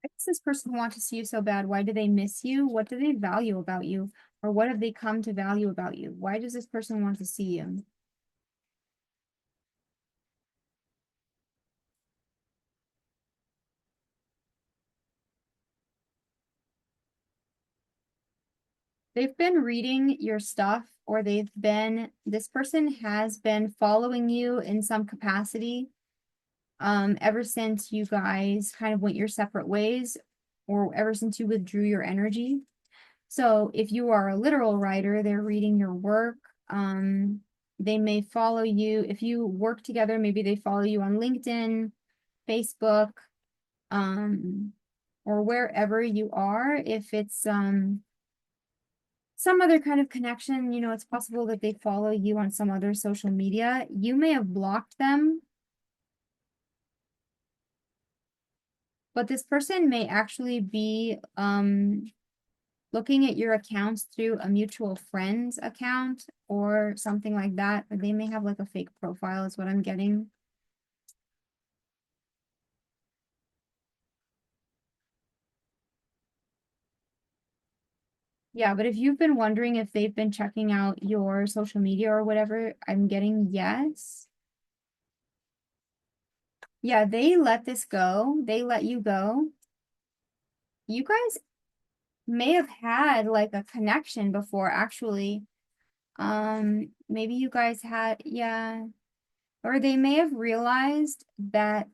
Why does this person want to see you so bad? Why do they miss you? What do they value about you? Or what have they come to value about you? Why does this person want to see you? They've been reading your stuff, or this person has been following you in some capacity, ever since you guys kind of went your separate ways, or ever since you withdrew your energy. So if you are a literal writer, they're reading your work. They may follow you. If you work together, maybe they follow you on LinkedIn, Facebook, um, or wherever you are. If it's some other kind of connection, it's possible that they follow you on some other social media. You may have blocked them, but this person may actually be looking at your accounts through a mutual friend's account or something like that. Or they may have like a fake profile is what I'm getting. Yeah, but if you've been wondering if they've been checking out your social media or whatever, I'm getting yes. Yeah, they let this go. They let you go. You guys may have had like a connection before, actually. Maybe you guys had, yeah. Or they may have realized that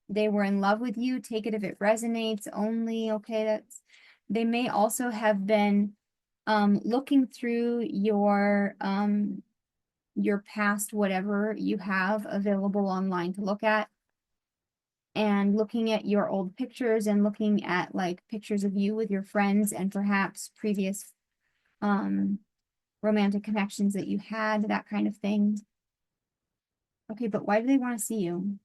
they were in love with you. Take it if it resonates only. Okay, they may also have been looking through your past, whatever you have available online to look at, and looking at your old pictures and looking at like pictures of you with your friends and perhaps previous um romantic connections that you had, that kind of thing. Okay, but why do they want to see you?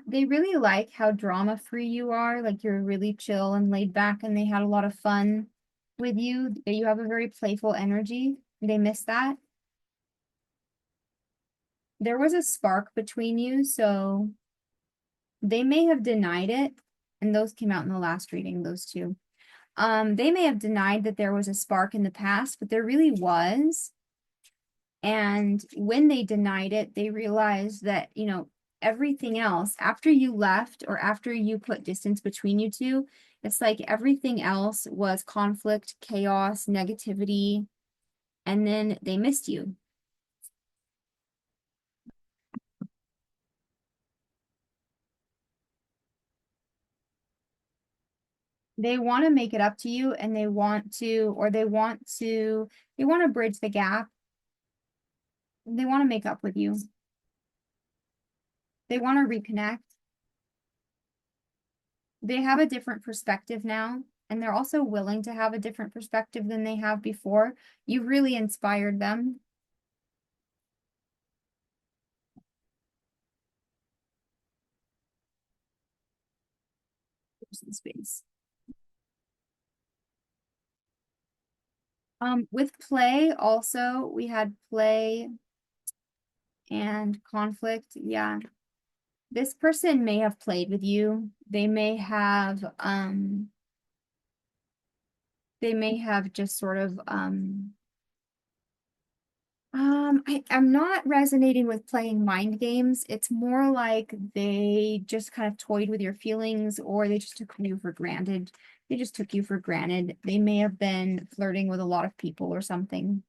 They really like how drama free you are. Like you're really chill and laid back, and they had a lot of fun with you. You have a very playful energy. They miss that. There was a spark between you, so they may have denied it. And those came out in the last reading, those two. They may have denied that there was a spark in the past, but there really was. And when they denied it, they realized that, everything else after you left or after you put distance between you two, it's like everything else was conflict, chaos, negativity, and then they missed you. They want to make it up to you, and they want to bridge the gap. They want to make up with you. They want to reconnect. They have a different perspective now, and they're also willing to have a different perspective than they have before. You really inspired them. Person space. With play also, we had play and conflict. Yeah. This person may have played with you. They may have just sort of I'm not resonating with playing mind games. It's more like they just kind of toyed with your feelings, or they just took you for granted. They just took you for granted. They may have been flirting with a lot of people or something.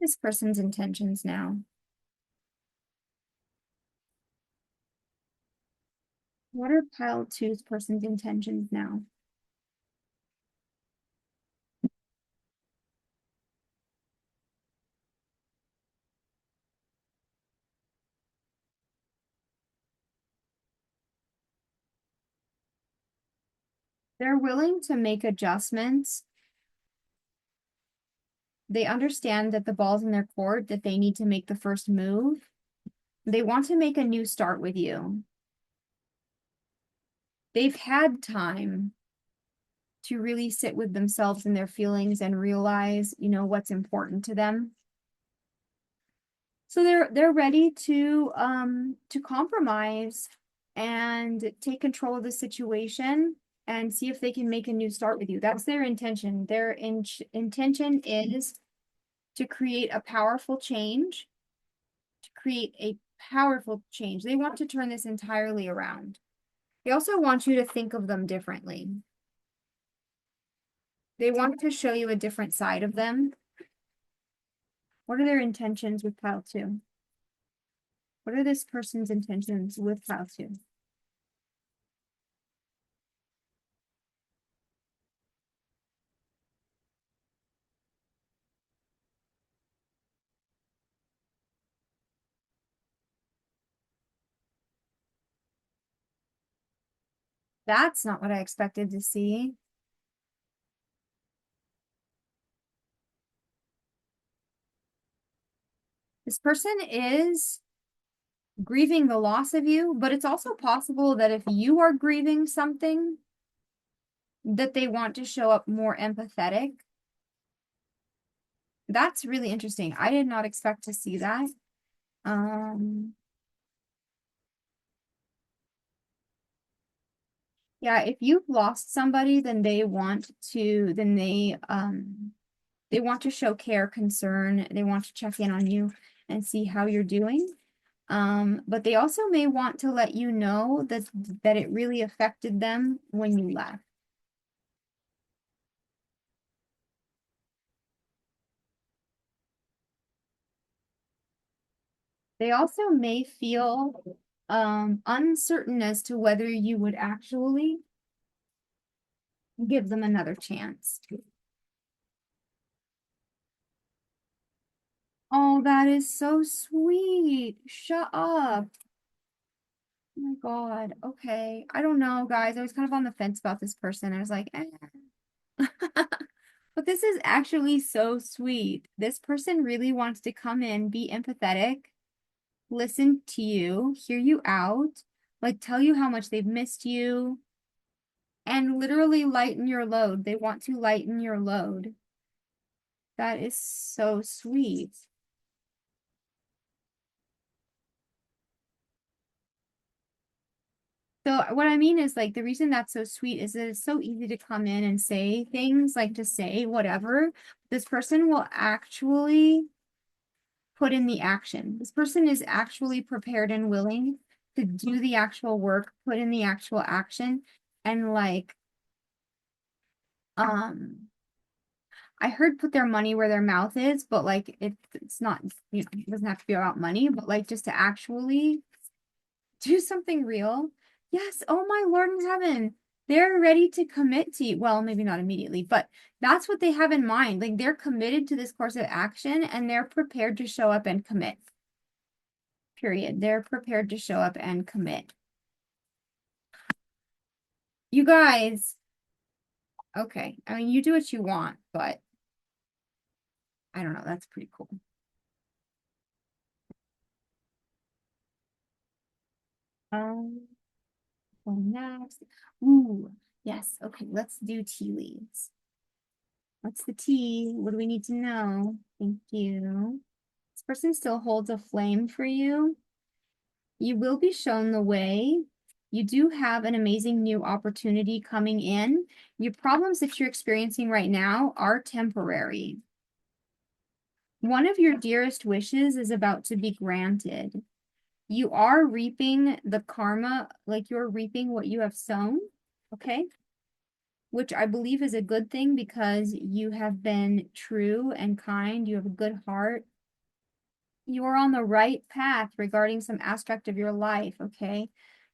This person's intentions now. What are pile two's person's intentions now? They're willing to make adjustments. They understand that the ball's in their court, that they need to make the first move. They want to make a new start with you. They've had time to really sit with themselves and their feelings and realize, you know, what's important to them. So they're ready to compromise and take control of the situation and see if they can make a new start with you. That's their intention. Their intention is to create a powerful change, to create a powerful change. They want to turn this entirely around. They also want you to think of them differently. They want to show you a different side of them. What are their intentions with pile 2? What are this person's intentions with pile 2? That's not what I expected to see. This person is grieving the loss of you, but it's also possible that if you are grieving something, that they want to show up more empathetic. That's really interesting. I did not expect to see that. Yeah, if you've lost somebody, then they want to, they want to show care, concern. They want to check in on you and see how you're doing. But they also may want to let you know that it really affected them when you left. They also may feel uncertain as to whether you would actually give them another chance. Oh, that is so sweet. Shut up. Oh my God. Okay. I don't know, guys. I was kind of on the fence about this person. I was like, eh. But this is actually so sweet. This person really wants to come in, be empathetic, listen to you, hear you out, like tell you how much they've missed you, and literally lighten your load. They want to lighten your load. That is so sweet. So what I mean is like the reason that's so sweet is that it's so easy to come in and say things like to say whatever. This person will actually put in the action. This person is actually prepared and willing to do the actual work, put in the actual action, and like I heard put their money where their mouth is, but like it's not, you know, it doesn't have to be about money, but like just to actually do something real. Yes, oh my Lord in heaven. They're ready to commit to you. Well, maybe not immediately, but that's what they have in mind. Like they're committed to this course of action and they're prepared to show up and commit. Period. They're prepared to show up and commit. You guys, okay. I mean, you do what you want, but I don't know. That's pretty cool. Um, so next. Ooh, yes. Okay, let's do tea leaves. What's the tea? What do we need to know? Thank you. This person still holds a flame for you. You will be shown the way. You do have an amazing new opportunity coming in. Your problems that you're experiencing right now are temporary. One of your dearest wishes is about to be granted. You are reaping the karma, like you're reaping what you have sown, okay? Which I believe is a good thing because you have been true and kind. You have a good heart. You are on the right path regarding some aspect of your life, okay?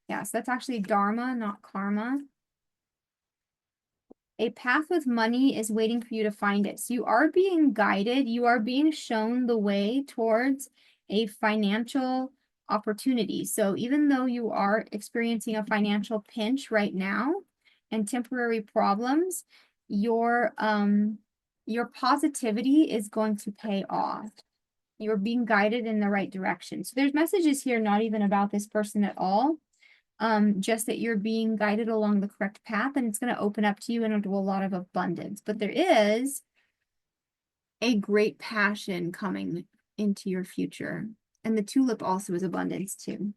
Yes, that's actually dharma, not karma. A path with money is waiting for you to find it. So you are being guided. You are being shown the way towards a financial opportunity. So even though you are experiencing a financial pinch right now and temporary problems, your positivity is going to pay off. You're being guided in the right direction. So there's messages here not even about this person at all, just that you're being guided along the correct path, and it's going to open up to you into a lot of abundance. But there is a great passion coming into your future. And the tulip also is abundance too.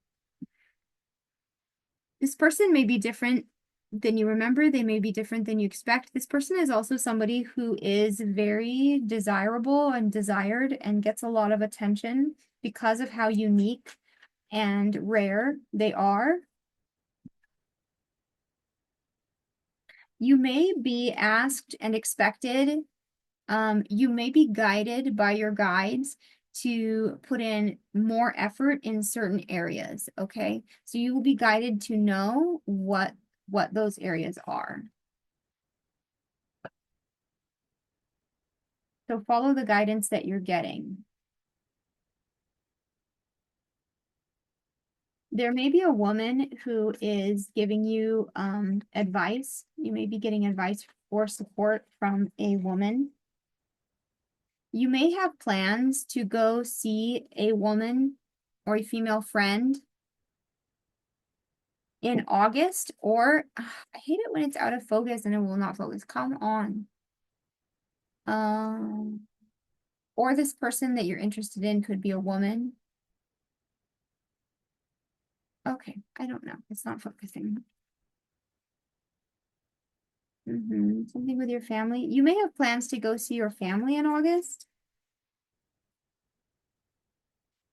This person may be different than you remember. They may be different than you expect. This person is also somebody who is very desirable and desired and gets a lot of attention because of how unique and rare they are. You may be asked and expected, you may be guided by your guides to put in more effort in certain areas, okay? So you will be guided to know what those areas are. So follow the guidance that you're getting. There may be a woman who is giving you advice. You may be getting advice or support from a woman. You may have plans to go see a woman or a female friend in August, or I hate it when it's out of focus and it will not focus. Come on. Or this person that you're interested in could be a woman. Okay, I don't know. It's not focusing. Something with your family. You may have plans to go see your family in August.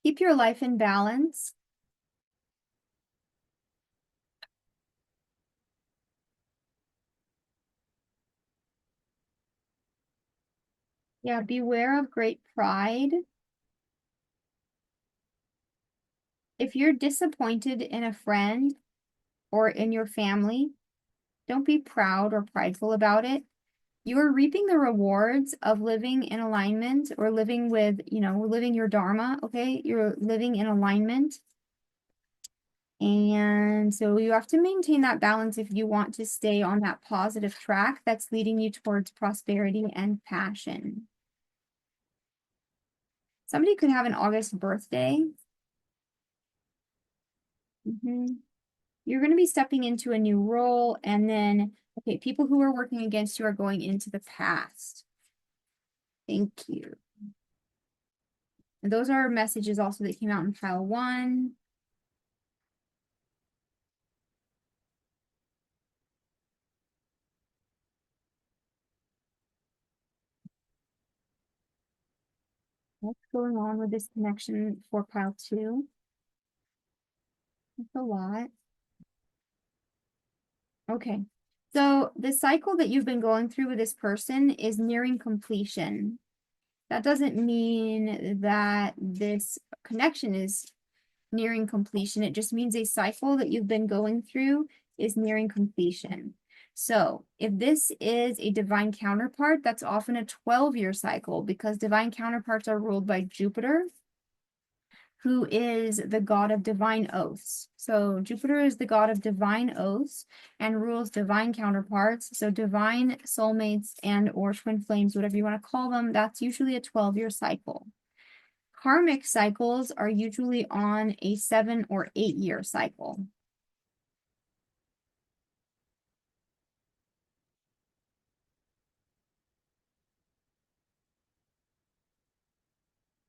Keep your life in balance. Yeah, beware of great pride. If you're disappointed in a friend or in your family, don't be proud or prideful about it. You're reaping the rewards of living in alignment or living with, living your dharma, okay? You're living in alignment. And so you have to maintain that balance if you want to stay on that positive track that's leading you towards prosperity and passion. Somebody could have an August birthday. You're going to be stepping into a new role, and then, okay, people who are working against you are going into the past. Thank you. And those are messages also that came out in pile 1. What's going on with this connection for pile 2? That's a lot. Okay. So the cycle that you've been going through with this person is nearing completion. That doesn't mean that this connection is nearing completion. It just means a cycle that you've been going through is nearing completion. So if this is a divine counterpart, that's often a 12-year cycle because divine counterparts are ruled by Jupiter, who is the god of divine oaths. So Jupiter is the god of divine oaths and rules divine counterparts. So divine soulmates and or twin flames, whatever you want to call them, that's usually a 12-year cycle. Karmic cycles are usually on a 7 or 8-year cycle.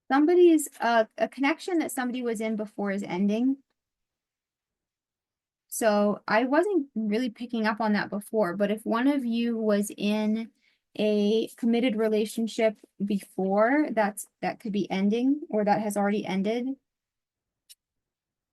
Somebody's a connection that somebody was in before is ending. So I wasn't really picking up on that before, but if one of you was in a committed relationship before, that could be ending or that has already ended.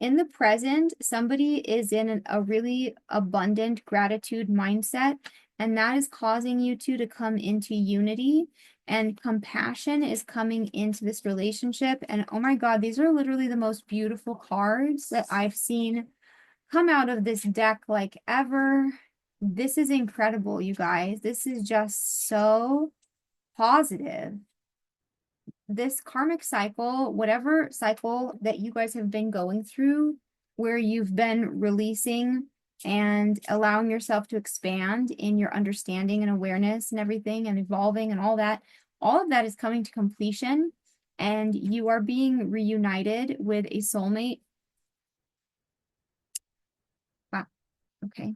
In the present, somebody is in a really abundant gratitude mindset, and that is causing you to come into unity, and compassion is coming into this relationship. And oh my God, these are literally the most beautiful cards that I've seen come out of this deck like ever. This is incredible, you guys. This is just so positive. This karmic cycle, whatever cycle that you guys have been going through, where you've been releasing and allowing yourself to expand in your understanding and awareness and everything and evolving and all of that is coming to completion, and you are being reunited with a soulmate. Okay.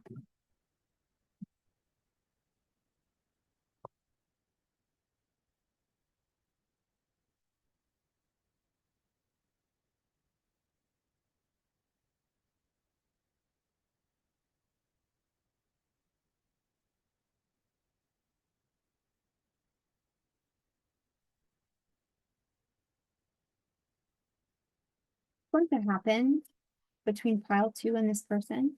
What's going to happen between pile 2 and this person?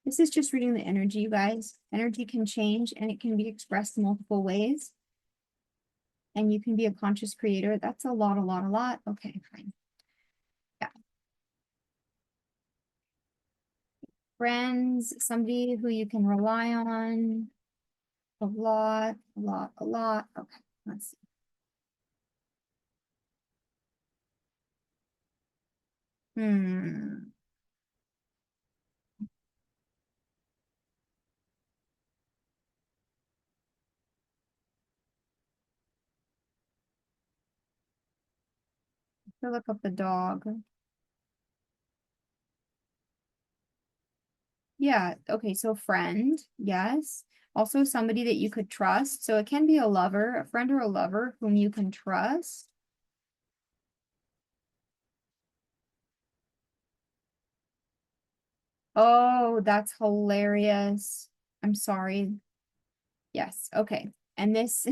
This is just reading the energy, you guys. Energy can change and it can be expressed multiple ways. And you can be a conscious creator. That's a lot, a lot, a lot. Okay, fine. Yeah. Friends, somebody who you can rely on. A lot, a lot, a lot. Okay, let's see. Hmm. To look up the dog. Yeah, okay, so friend, yes. Also somebody that you could trust. So it can be a lover, a friend or a lover whom you can trust. Oh, that's hilarious. I'm sorry. Yes, okay. And this,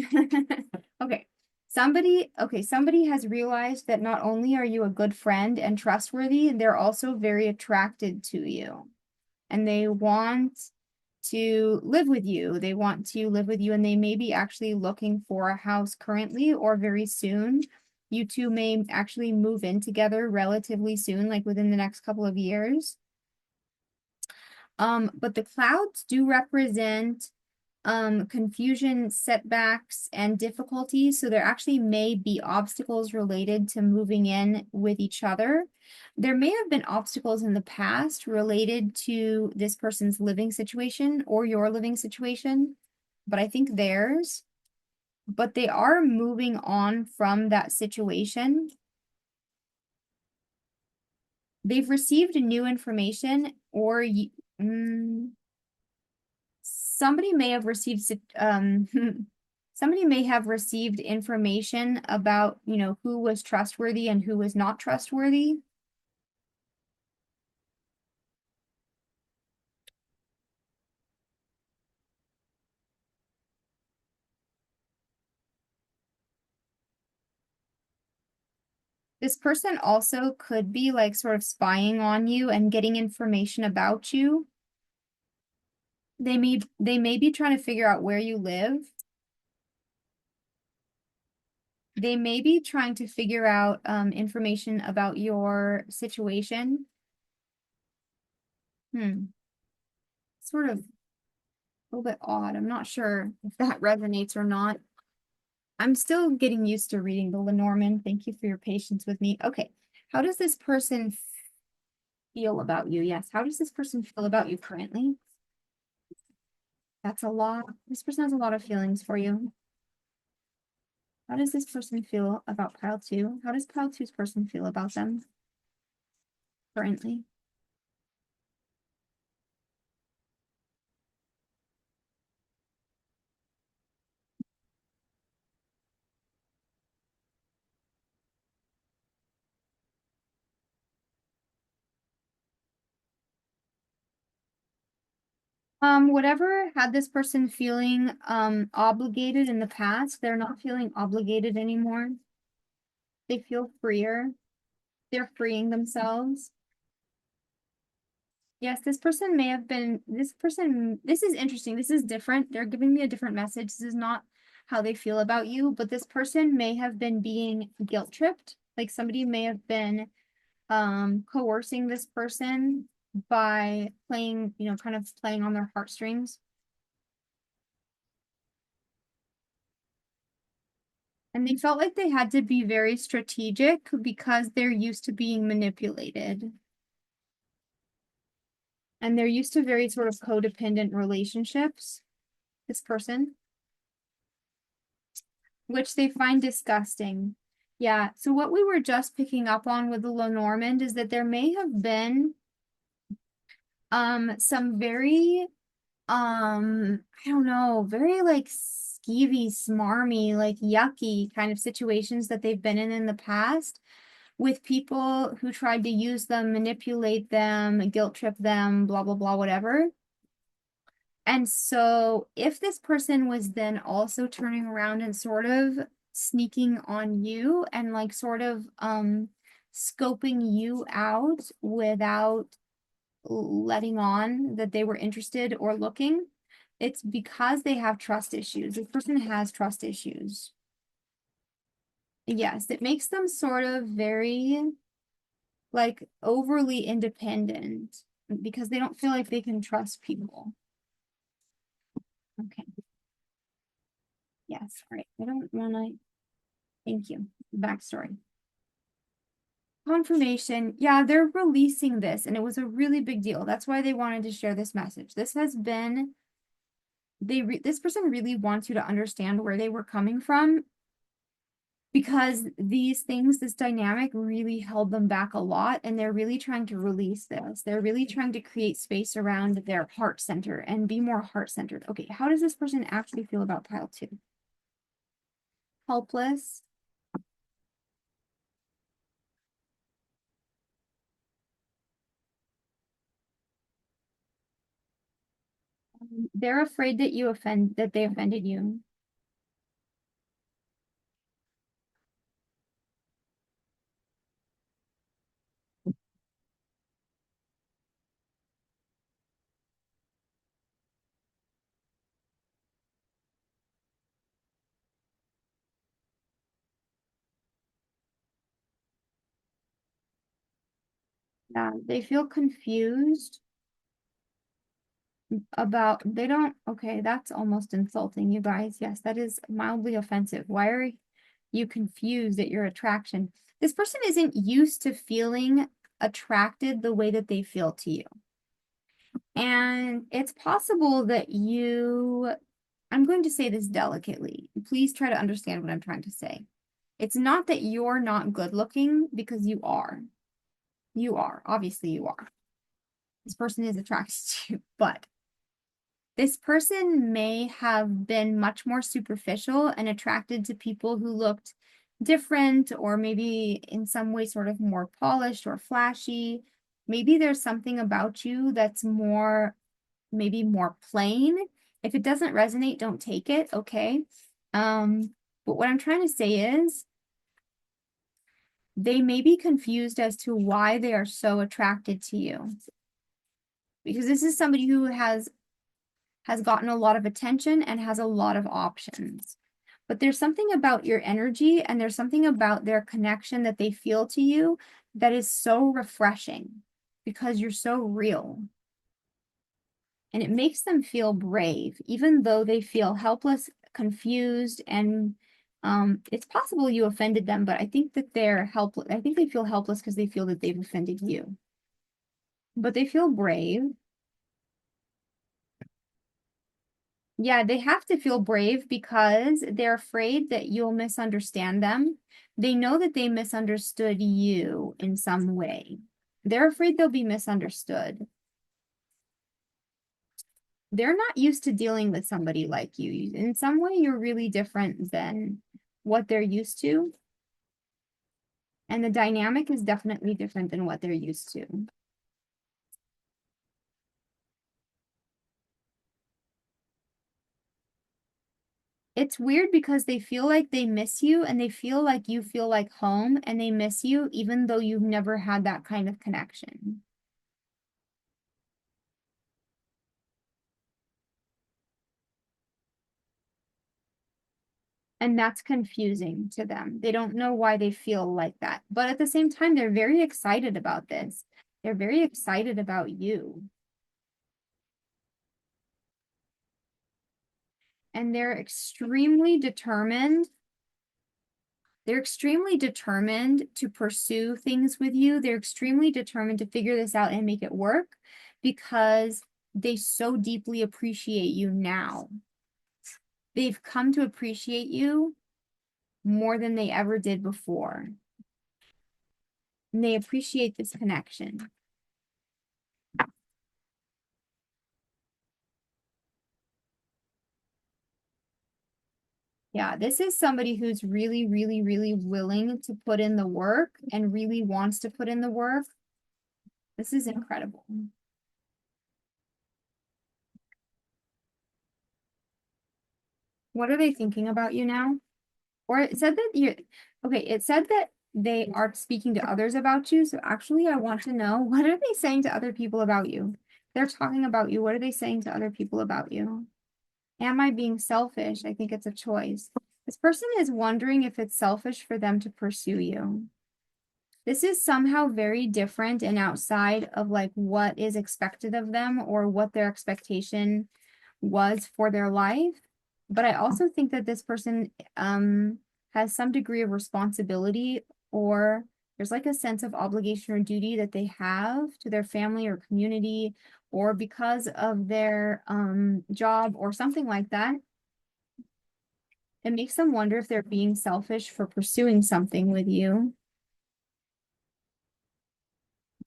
okay. Somebody has realized that not only are you a good friend and trustworthy, they're also very attracted to you. And they want to live with you. They want to live with you, and they may be actually looking for a house currently or very soon. You two may actually move in together relatively soon, like within the next couple of years. But the clouds do represent confusion, setbacks, and difficulties. So there actually may be obstacles related to moving in with each other. There may have been obstacles in the past related to this person's living situation or your living situation, but I think theirs. But they are moving on from that situation. They've received new information, or somebody may have received somebody may have received information about, who was trustworthy and who was not trustworthy. This person also could be like sort of spying on you and getting information about you. They may be trying to figure out where you live. They may be trying to figure out information about your situation. Sort of a little bit odd. I'm not sure if that resonates or not. I'm still getting used to reading the Lenormand. Thank you for your patience with me. Okay. How does this person feel about you? Yes. How does this person feel about you currently? That's a lot. This person has a lot of feelings for you. How does this person feel about pile 2? How does pile 2's person feel about them currently? Whatever had this person feeling obligated in the past, they're not feeling obligated anymore. They feel freer. They're freeing themselves. Yes, this person may have been, this is interesting. This is different. They're giving me a different message. This is not how they feel about you, but this person may have been being guilt tripped. Like somebody may have been coercing this person by playing, kind of playing on their heartstrings. And they felt like they had to be very strategic because they're used to being manipulated. And they're used to very sort of codependent relationships, this person, which they find disgusting. Yeah, so what we were just picking up on with the Lenormand is that there may have been some very, I don't know, very like skeevy, smarmy, like yucky kind of situations that they've been in the past with people who tried to use them, manipulate them, guilt trip them, blah, blah, blah, whatever. And so if this person was then also turning around and sort of sneaking on you and like sort of scoping you out without letting on that they were interested or looking, it's because they have trust issues. This person has trust issues. Yes, it makes them sort of very like overly independent because they don't feel like they can trust people. Okay. Yes. All right. I don't want to. Thank you. Backstory. Confirmation. Yeah, they're releasing this, and it was a really big deal. That's why they wanted to share this message. This has been this person really wants you to understand where they were coming from because these things, this dynamic really held them back a lot, and they're really trying to release this. They're really trying to create space around their heart center and be more heart-centered. Okay, how does this person actually feel about pile 2? Helpless. They're afraid that they offended you. Yeah, they feel confused about, they don't, okay, that's almost insulting, you guys. Yes, that is mildly offensive. Why are you confused at your attraction? This person isn't used to feeling attracted the way that they feel to you. And it's possible that I'm going to say this delicately. Please try to understand what I'm trying to say. It's not that you're not good looking because you are. You are. Obviously, you are. This person is attracted to you, but this person may have been much more superficial and attracted to people who looked different or maybe in some way sort of more polished or flashy. Maybe there's something about you that's maybe more plain. If it doesn't resonate, don't take it, okay? But what I'm trying to say is they may be confused as to why they are so attracted to you. Because this is somebody who has gotten a lot of attention and has a lot of options. But there's something about your energy and there's something about their connection that they feel to you that is so refreshing because you're so real. And it makes them feel brave, even though they feel helpless, confused, and it's possible you offended them, but I think that they're helpless. I think they feel helpless because they feel that they've offended you. But they feel brave. Yeah, they have to feel brave because they're afraid that you'll misunderstand them. They know that they misunderstood you in some way. They're afraid they'll be misunderstood. They're not used to dealing with somebody like you. In some way, you're really different than what they're used to. And the dynamic is definitely different than what they're used to. It's weird because they feel like they miss you and they feel like you feel like home and they miss you even though you've never had that kind of connection. And that's confusing to them. They don't know why they feel like that. But at the same time, they're very excited about this. They're very excited about you. And they're extremely determined. They're extremely determined to pursue things with you. They're extremely determined to figure this out and make it work because they so deeply appreciate you now. They've come to appreciate you more than they ever did before. And they appreciate this connection. Yeah, this is somebody who's really, really, really willing to put in the work and really wants to put in the work. This is incredible. What are they thinking about you now? Or it said that okay, it said that they are speaking to others about you. So actually, I want to know, what are they saying to other people about you? They're talking about you. What are they saying to other people about you? Am I being selfish? I think it's a choice. This person is wondering if it's selfish for them to pursue you. This is somehow very different and outside of like what is expected of them or what their expectation was for their life. But I also think that this person has some degree of responsibility, or there's like a sense of obligation or duty that they have to their family or community, or because of their job or something like that. It makes them wonder if they're being selfish for pursuing something with you.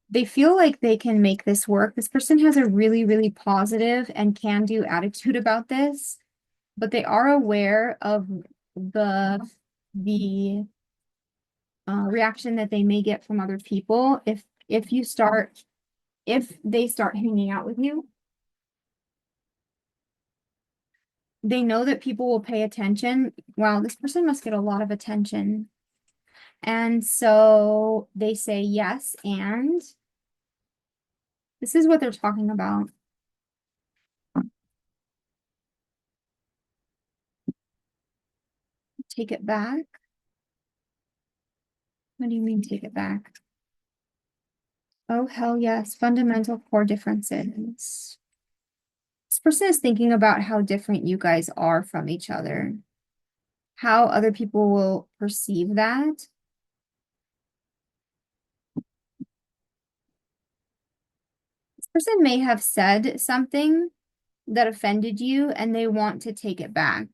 They feel like they can make this work. This person has a really, really positive and can-do attitude about this, but they are aware of the reaction that they may get from other people if they start hanging out with you. They know that people will pay attention. Wow, this person must get a lot of attention. And so they say yes, and this is what they're talking about. Take it back. What do you mean take it back? Oh, hell yes. Fundamental core differences. This person is thinking about how different you guys are from each other, how other people will perceive that. This person may have said something that offended you and they want to take it back.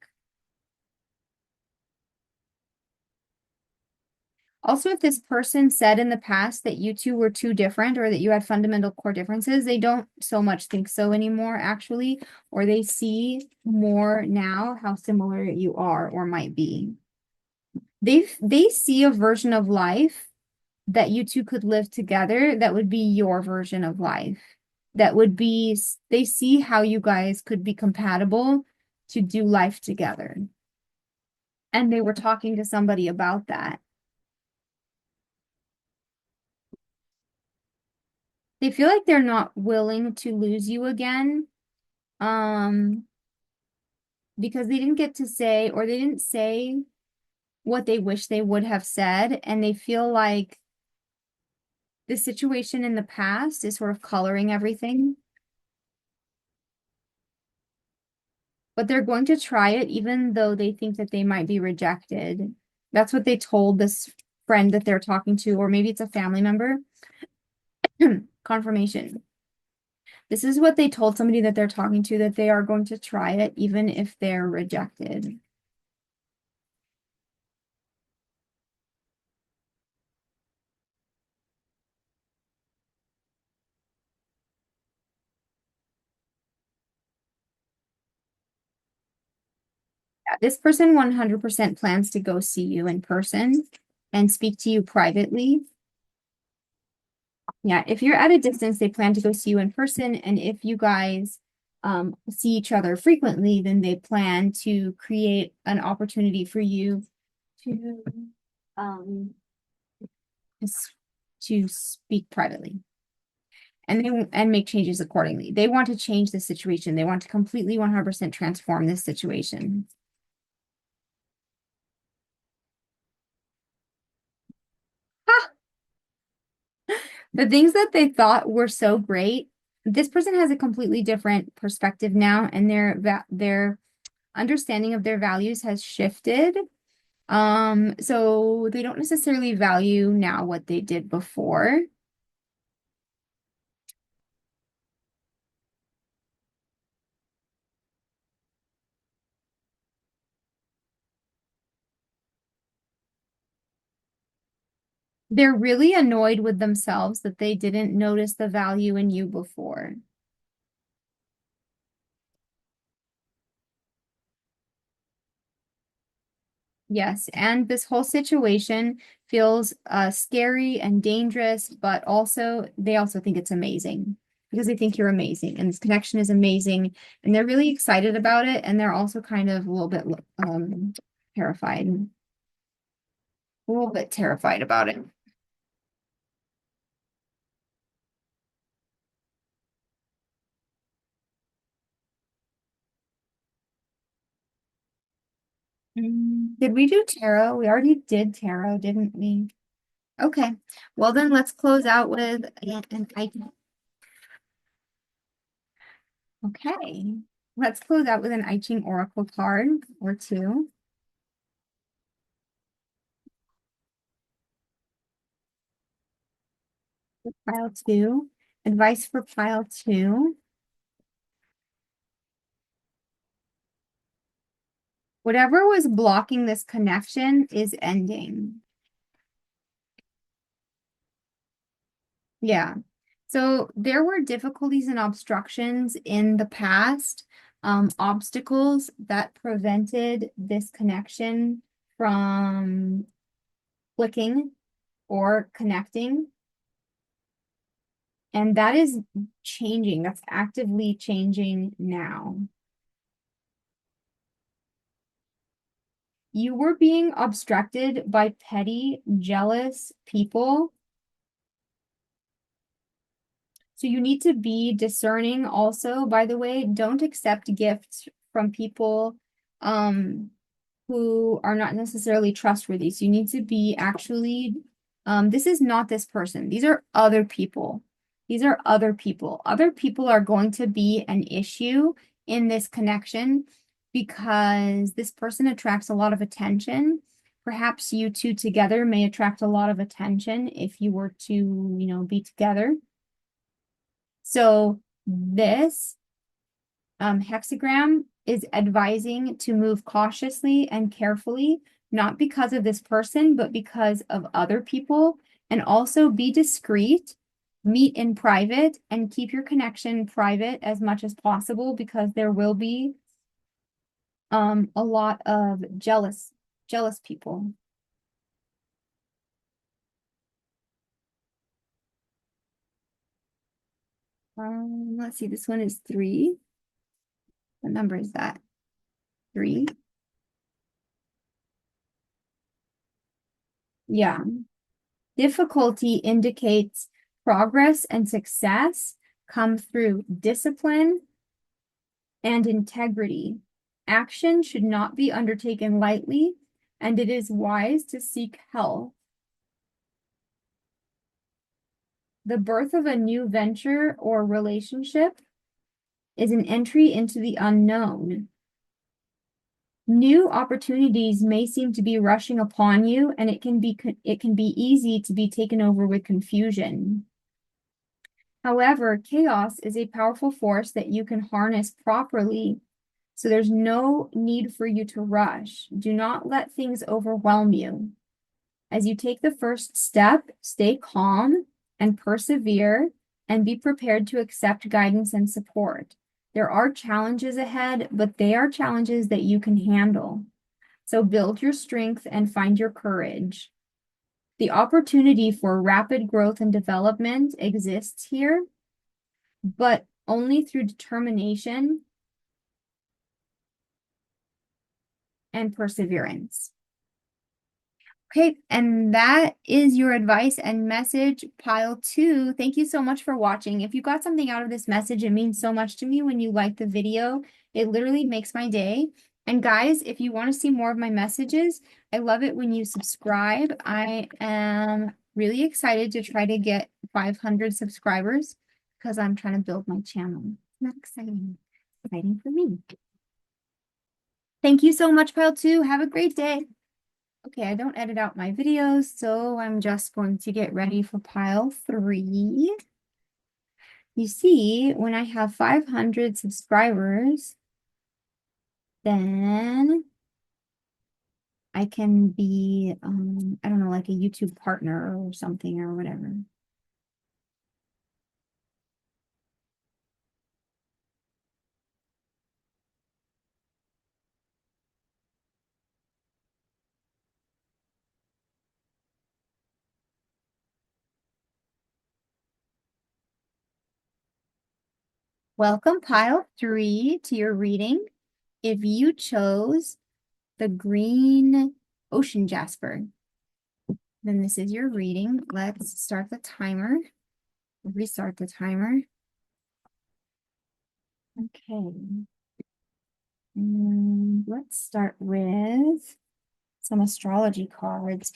Also, if this person said in the past that you two were too different or that you had fundamental core differences, they don't so much think so anymore, actually, or they see more now how similar you are or might be. They see a version of life that you two could live together that would be your version of life. That would be, they see how you guys could be compatible to do life together. And they were talking to somebody about that. They feel like they're not willing to lose you again, um, because they didn't get to say, or they didn't say what they wish they would have said, and they feel like the situation in the past is sort of coloring everything. But they're going to try it even though they think that they might be rejected. That's what they told this friend that they're talking to, or maybe it's a family member. Confirmation. This is what they told somebody that they're talking to, that they are going to try it even if they're rejected. Yeah, this person 100% plans to go see you in person and speak to you privately. Yeah, if you're at a distance, they plan to go see you in person. And if you guys see each other frequently, then they plan to create an opportunity for you to um to speak privately and make changes accordingly. They want to change the situation. They want to completely 100% transform this situation. The things that they thought were so great, this person has a completely different perspective now, and their understanding of their values has shifted. So they don't necessarily value now what they did before. They're really annoyed with themselves that they didn't notice the value in you before. Yes, and this whole situation feels scary and dangerous, but also they also think it's amazing because they think you're amazing and this connection is amazing and they're really excited about it and they're also kind of a little bit terrified, a little bit terrified about it. Did we do tarot? We already did tarot, didn't we? Okay. Well, then let's close out with an I. Okay. Let's close out with an I Ching Oracle card or two. Pile two. Advice for pile two. Whatever was blocking this connection is ending. Yeah. So there were difficulties and obstructions in the past, obstacles that prevented this connection from clicking or connecting. And that is changing. That's actively changing now. You were being obstructed by petty, jealous people. So you need to be discerning also, by the way, don't accept gifts from people who are not necessarily trustworthy. So you need to be actually, this is not this person. These are other people. These are other people. Other people are going to be an issue in this connection because this person attracts a lot of attention. Perhaps you two together may attract a lot of attention if you were to, be together. So this hexagram is advising to move cautiously and carefully, not because of this person, but because of other people. And also be discreet, meet in private, and keep your connection private as much as possible because there will be a lot of jealous people. Let's see, this one is 3. What number is that? 3. Yeah. Difficulty indicates progress and success come through discipline and integrity. Action should not be undertaken lightly, and it is wise to seek help. The birth of a new venture or relationship is an entry into the unknown. New opportunities may seem to be rushing upon you, and it can be easy to be taken over with confusion. However, chaos is a powerful force that you can harness properly, so there's no need for you to rush. Do not let things overwhelm you. As you take the first step, stay calm and persevere and be prepared to accept guidance and support. There are challenges ahead, but they are challenges that you can handle. So build your strength and find your courage. The opportunity for rapid growth and development exists here, but only through determination and perseverance. Okay, and that is your advice and message, pile 2. Thank you so much for watching. If you got something out of this message, it means so much to me when you like the video. It literally makes my day. And guys, if you want to see more of my messages, I love it when you subscribe. I am really excited to try to get 500 subscribers because I'm trying to build my channel. Isn't that exciting? Exciting for me. Thank you so much, pile 2. Have a great day. Okay, I don't edit out my videos, so I'm just going to get ready for pile 3. You see, when I have 500 subscribers, then I can be, I don't know, like a YouTube partner or something or whatever. Welcome, pile 3, to your reading. If you chose the green ocean jasper, then this is your reading. Let's start the timer. Restart the timer. Okay. Let's start with some astrology cards.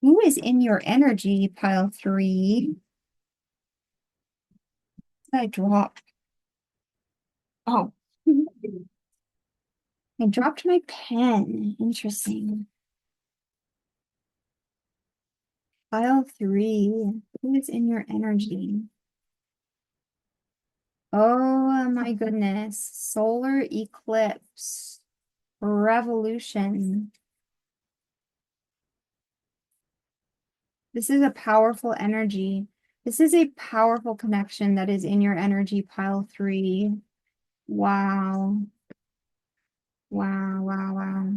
Who is in your energy, pile 3? I dropped. Oh, I dropped my pen. Interesting. Pile 3. Who is in your energy? Oh my goodness. Solar eclipse. Revolution. This is a powerful energy. This is a powerful connection that is in your energy, pile 3. Wow. Wow, wow, wow.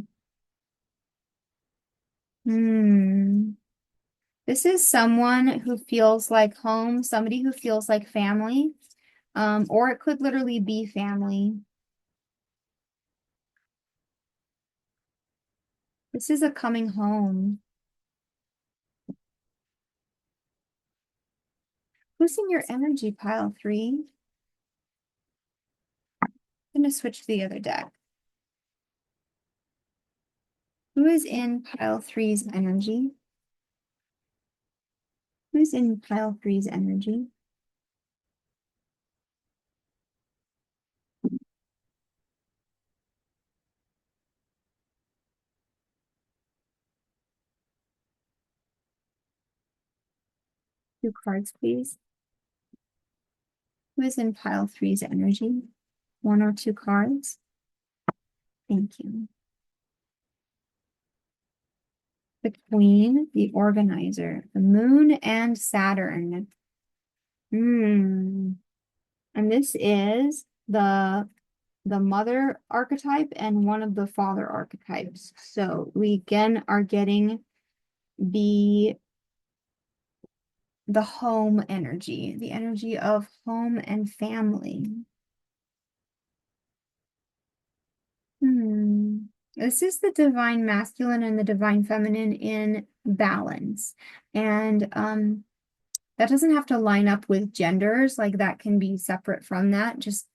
This is someone who feels like home, somebody who feels like family, or it could literally be family. This is a coming home. Who's in your energy, pile 3? I'm going to switch to the other deck. Who is in pile 3's energy? Who's in pile 3's energy? Two cards, please. Who is in pile 3's energy? 1 or 2 cards. Thank you. The Queen, the Organizer, the Moon, and Saturn. And this is the mother archetype and one of the father archetypes. So we again are getting the home energy, the energy of home and family. This is the divine masculine and the divine feminine in balance. And that doesn't have to line up with genders, like that can be separate from that. Just,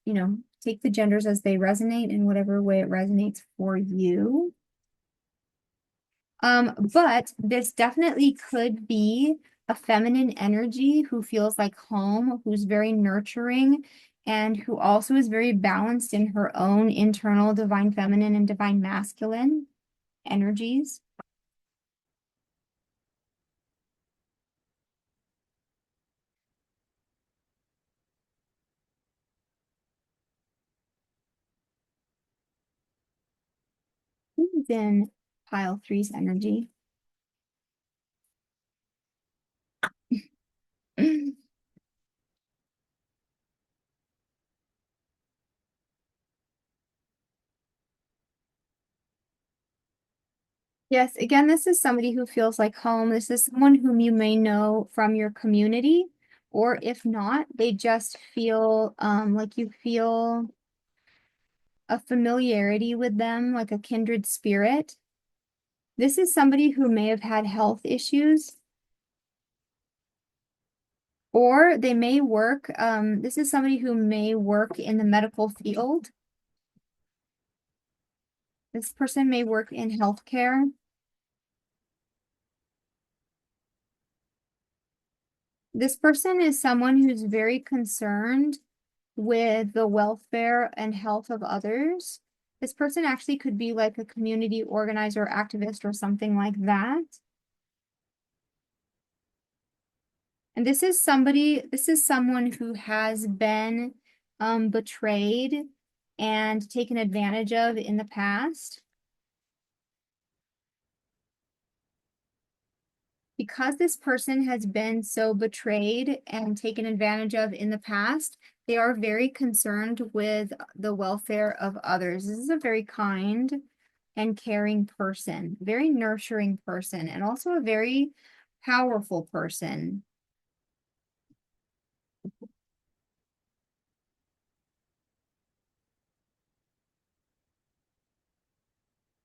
take the genders as they resonate in whatever way it resonates for you. But this definitely could be a feminine energy who feels like home, who's very nurturing, and who also is very balanced in her own internal divine feminine and divine masculine energies. Who's in pile 3's energy? Yes, again, this is somebody who feels like home. This is someone whom you may know from your community, or if not, they just feel like you feel a familiarity with them, like a kindred spirit. This is somebody who may have had health issues, or they may work, this is somebody who may work in the medical field. This person may work in healthcare. This person is someone who's very concerned with the welfare and health of others. This person actually could be like a community organizer, activist, or something like that. And this is someone who has been betrayed and taken advantage of in the past. Because this person has been so betrayed and taken advantage of in the past, they are very concerned with the welfare of others. This is a very kind and caring person, very nurturing person, and also a very powerful person.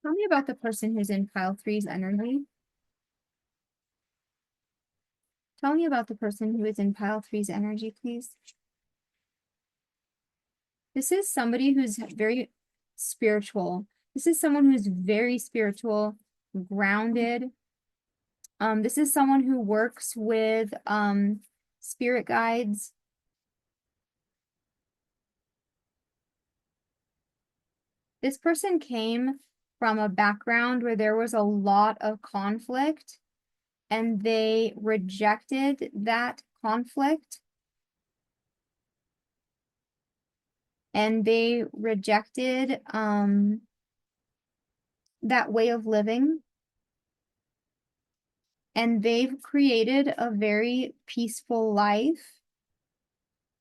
Tell me about the person who's in pile three's energy. Tell me about the person who is in pile three's energy, please. This is somebody who's very spiritual. This is someone who's very spiritual, grounded. This is someone who works with spirit guides. This person came from a background where there was a lot of conflict, and they rejected that conflict, and they rejected that way of living, and they've created a very peaceful life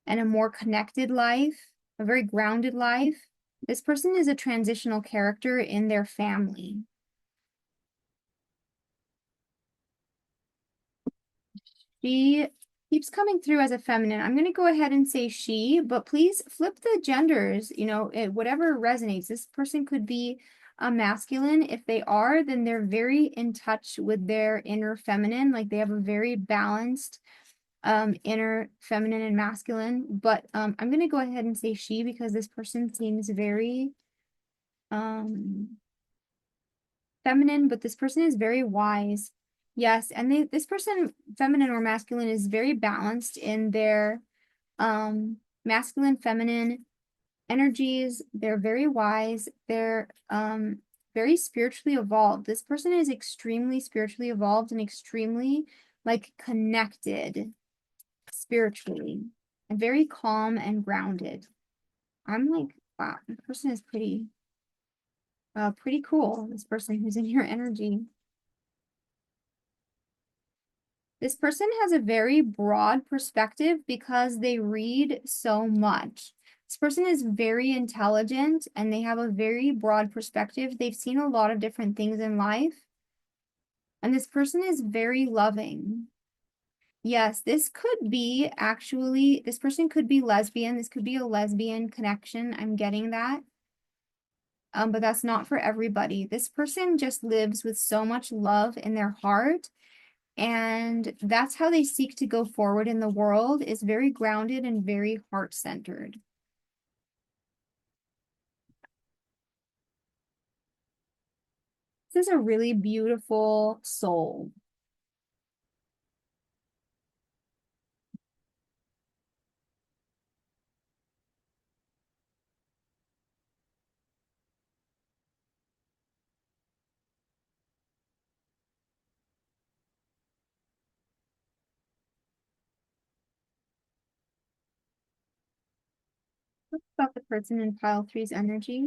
and a more connected life, a very grounded life. This person is a transitional character in their family. She keeps coming through as a feminine. I'm going to go ahead and say she, but please flip the genders, whatever resonates. This person could be a masculine. If they are, then they're very in touch with their inner feminine. Like they have a very balanced inner feminine and masculine. But I'm going to go ahead and say she because this person seems very feminine, but this person is very wise. Yes, and this person, feminine or masculine, is very balanced in their masculine, feminine energies. They're very wise. They're very spiritually evolved. This person is extremely spiritually evolved and extremely like connected spiritually and very calm and grounded. I'm like, wow, this person is pretty cool. This person who's in your energy. This person has a very broad perspective because they read so much. This person is very intelligent and they have a very broad perspective. They've seen a lot of different things in life. And this person is very loving. Yes, this could be actually, this person could be lesbian. This could be a lesbian connection. I'm getting that. But that's not for everybody. This person just lives with so much love in their heart. And that's how they seek to go forward in the world, is very grounded and very heart-centered. This is a really beautiful soul. What about the person in pile three's energy?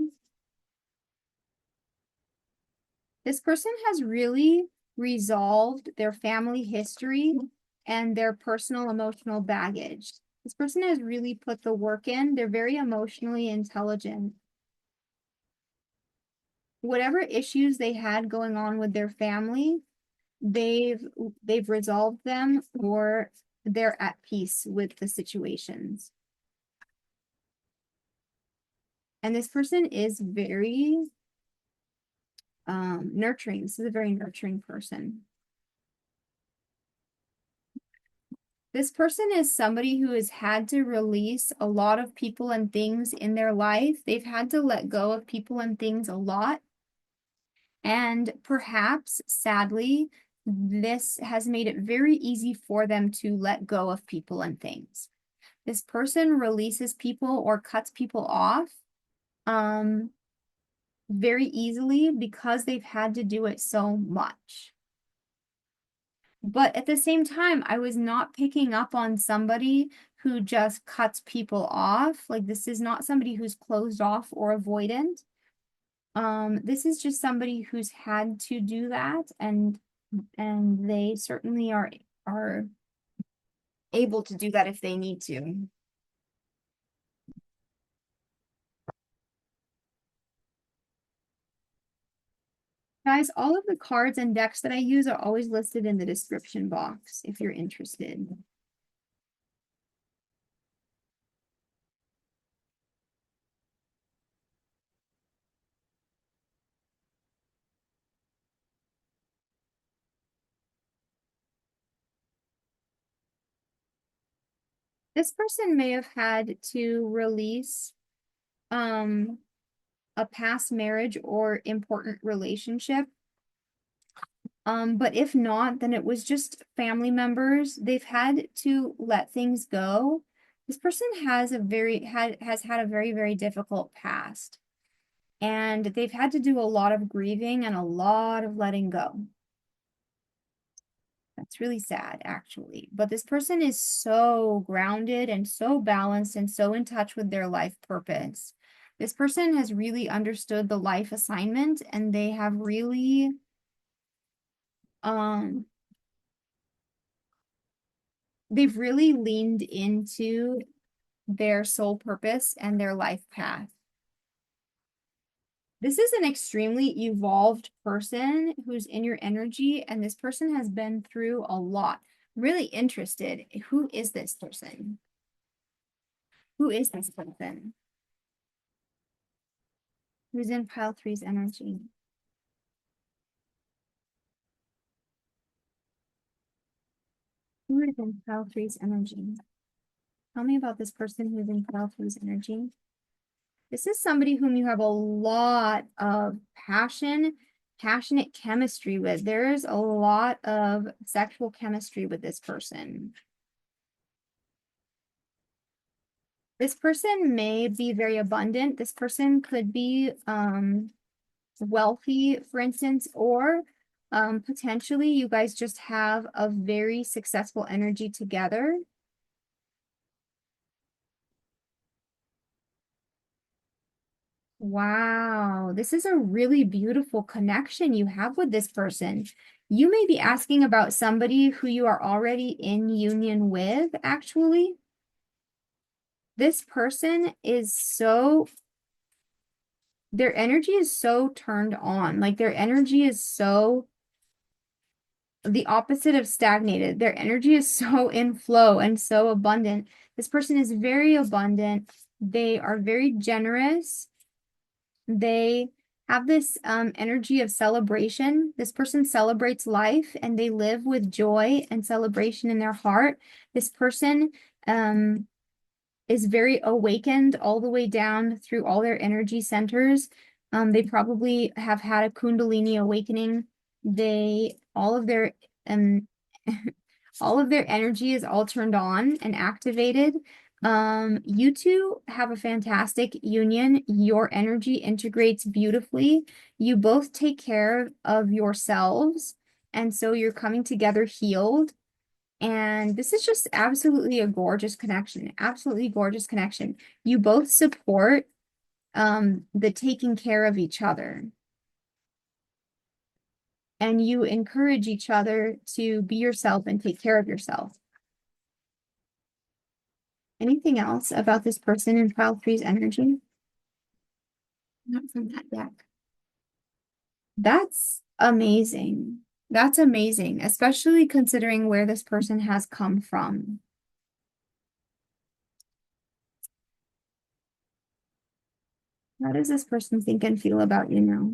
This person has really resolved their family history and their personal emotional baggage. This person has really put the work in. They're very emotionally intelligent. Whatever issues they had going on with their family, they've resolved them, or they're at peace with the situations. And this person is very nurturing. This is a very nurturing person. This person is somebody who has had to release a lot of people and things in their life. They've had to let go of people and things a lot. And perhaps, sadly, this has made it very easy for them to let go of people and things. This person releases people or cuts people off very easily because they've had to do it so much. But at the same time, I was not picking up on somebody who just cuts people off. Like, this is not somebody who's closed off or avoidant. This is just somebody who's had to do that, and they certainly are able to do that if they need to. Guys, all of the cards and decks that I use are always listed in the description box if you're interested. This person may have had to release a past marriage or important relationship. But if not, then it was just family members. They've had to let things go. This person has had a very, very difficult past. And they've had to do a lot of grieving and a lot of letting go. That's really sad, actually. But this person is so grounded and so balanced and so in touch with their life purpose. This person has really understood the life assignment, and they have really um they've really leaned into their soul purpose and their life path. This is an extremely evolved person who's in your energy, and this person has been through a lot. I'm really interested. Who is this person? Who is this person? Who's in pile three's energy? Who is in pile three's energy? Tell me about this person who's in pile three's energy. This is somebody whom you have a lot of passionate chemistry with. There's a lot of sexual chemistry with this person. This person may be very abundant. This person could be wealthy, for instance, or potentially you guys just have a very successful energy together. Wow, this is a really beautiful connection you have with this person. You may be asking about somebody who you are already in union with, actually. This person is their energy is so turned on. Like their energy is so the opposite of stagnated. Their energy is so in flow and so abundant. This person is very abundant. They are very generous. They have this energy of celebration. This person celebrates life and they live with joy and celebration in their heart. This person is very awakened all the way down through all their energy centers. They probably have had a Kundalini awakening. All of their um all of their energy is all turned on and activated. You two have a fantastic union. Your energy integrates beautifully. You both take care of yourselves, and so you're coming together healed. And this is just absolutely a gorgeous connection. Absolutely gorgeous connection. You both support the taking care of each other. And you encourage each other to be yourself and take care of yourself. Anything else about this person in pile three's energy? Not from that deck. That's amazing. That's amazing, especially considering where this person has come from. How does this person think and feel about you now?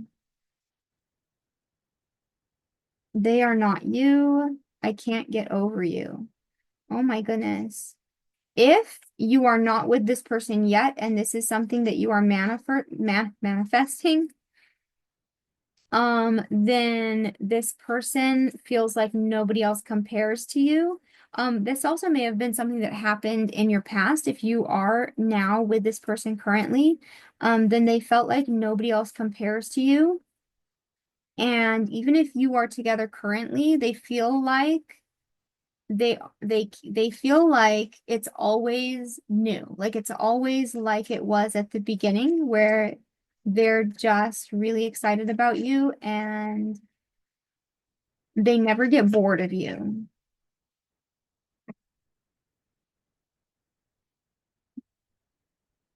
They are not you. I can't get over you. Oh my goodness. If you are not with this person yet, and this is something that you are manifesting, then this person feels like nobody else compares to you. This also may have been something that happened in your past. If you are now with this person currently, then they felt like nobody else compares to you. And even if you are together currently, they feel like they feel like it's always new. Like it's always like it was at the beginning, where they're just really excited about you and they never get bored of you.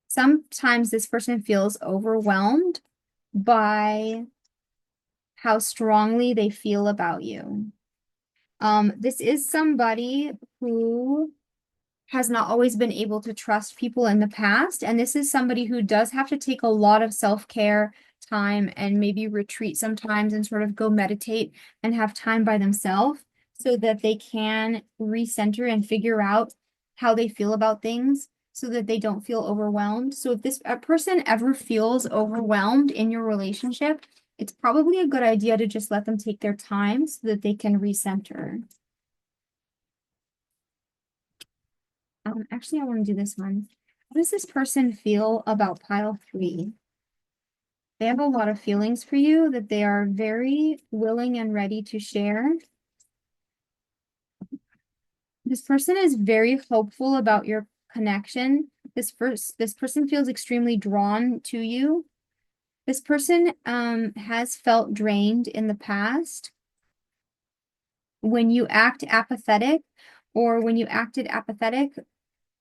Sometimes this person feels overwhelmed by how strongly they feel about you. This is somebody who has not always been able to trust people in the past. And this is somebody who does have to take a lot of self-care time and maybe retreat sometimes and sort of go meditate and have time by themselves so that they can recenter and figure out how they feel about things so that they don't feel overwhelmed. So if a person ever feels overwhelmed in your relationship, it's probably a good idea to just let them take their time so that they can recenter. Actually, I want to do this one. How does this person feel about pile 3? They have a lot of feelings for you that they are very willing and ready to share. This person is very hopeful about your connection. This person feels extremely drawn to you. This person has felt drained in the past when you act apathetic, or when you acted apathetic,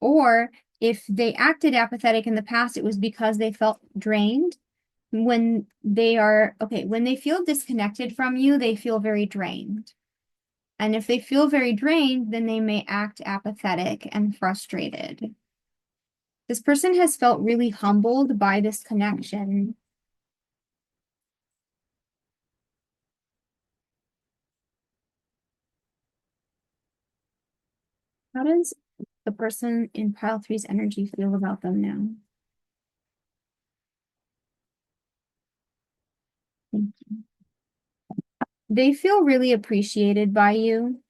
or if they acted apathetic in the past, it was because they felt drained. When they feel disconnected from you, they feel very drained. And if they feel very drained, then they may act apathetic and frustrated. This person has felt really humbled by this connection. How does the person in pile 3's energy feel about them now? Thank you. They feel really appreciated by you.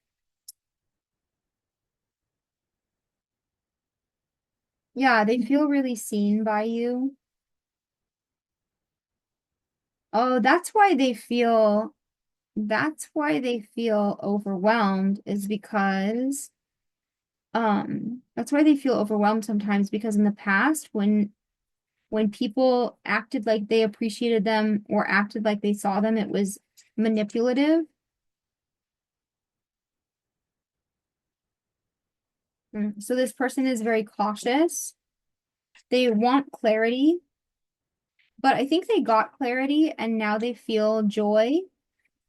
Yeah, they feel really seen by you. Oh, that's why they feel overwhelmed, is because that's why they feel overwhelmed sometimes, because in the past when people acted like they appreciated them or acted like they saw them, it was manipulative. So this person is very cautious. They want clarity, but I think they got clarity and now they feel joy.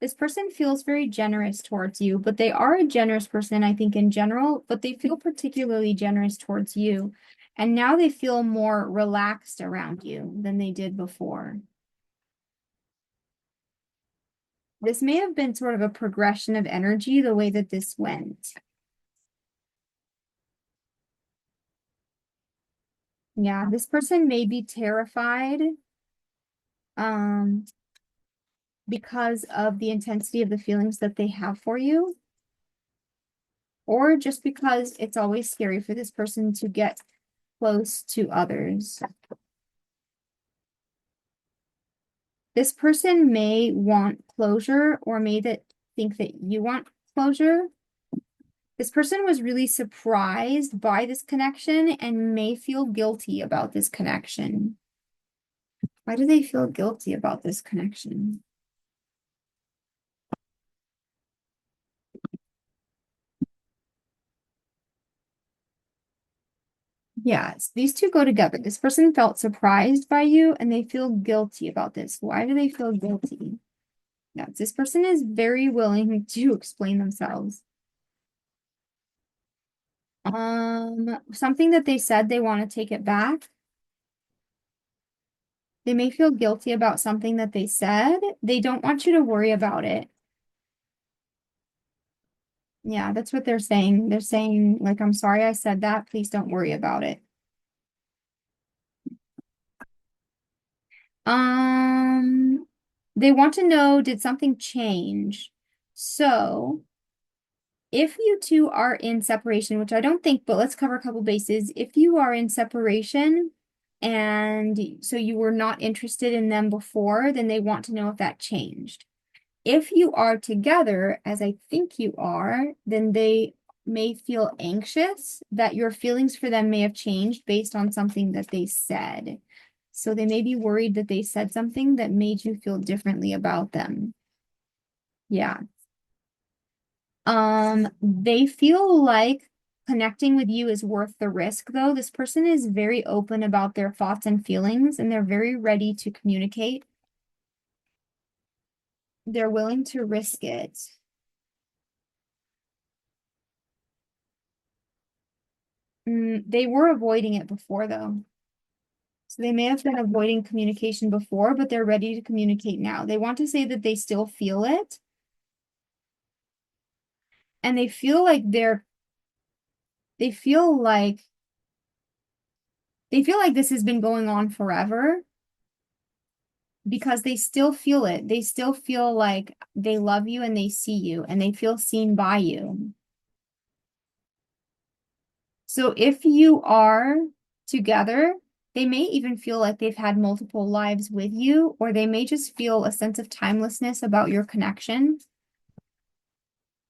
This person feels very generous towards you, but they are a generous person, I think, in general, but they feel particularly generous towards you. And now they feel more relaxed around you than they did before. This may have been sort of a progression of energy, the way that this went. Yeah, this person may be terrified because of the intensity of the feelings that they have for you, or just because it's always scary for this person to get close to others. This person may want closure, or think that you want closure. This person was really surprised by this connection and may feel guilty about this connection. Why do they feel guilty about this connection? Yes, these two go together. This person felt surprised by you and they feel guilty about this. Why do they feel guilty? Yes, this person is very willing to explain themselves. Something that they said, they want to take it back. They may feel guilty about something that they said. They don't want you to worry about it. Yeah, that's what they're saying. They're saying, like, I'm sorry I said that. Please don't worry about it. They want to know, did something change? So if you two are in separation, which I don't think, but let's cover a couple bases. If you are in separation and so you were not interested in them before, then they want to know if that changed. If you are together, as I think you are, then they may feel anxious that your feelings for them may have changed based on something that they said. So they may be worried that they said something that made you feel differently about them. Yeah. They feel like connecting with you is worth the risk, though. This person is very open about their thoughts and feelings, and they're very ready to communicate. They're willing to risk it. They were avoiding it before, though. So they may have been avoiding communication before, but they're ready to communicate now. They want to say that they still feel it. And they feel like they feel like this has been going on forever because they still feel it. They still feel like they love you and they see you and they feel seen by you. So if you are together, they may even feel like they've had multiple lives with you, or they may just feel a sense of timelessness about your connection.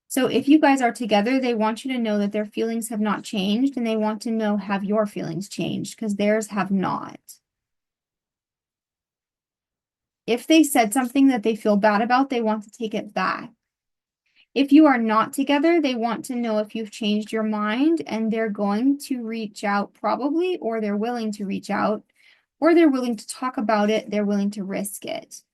So if you guys are together, they want you to know that their feelings have not changed, and they want to know, have your feelings changed? Because theirs have not. If they said something that they feel bad about, they want to take it back. If you are not together, they want to know if you've changed your mind, and they're going to reach out probably, or they're willing to reach out, or they're willing to talk about it. They're willing to risk it.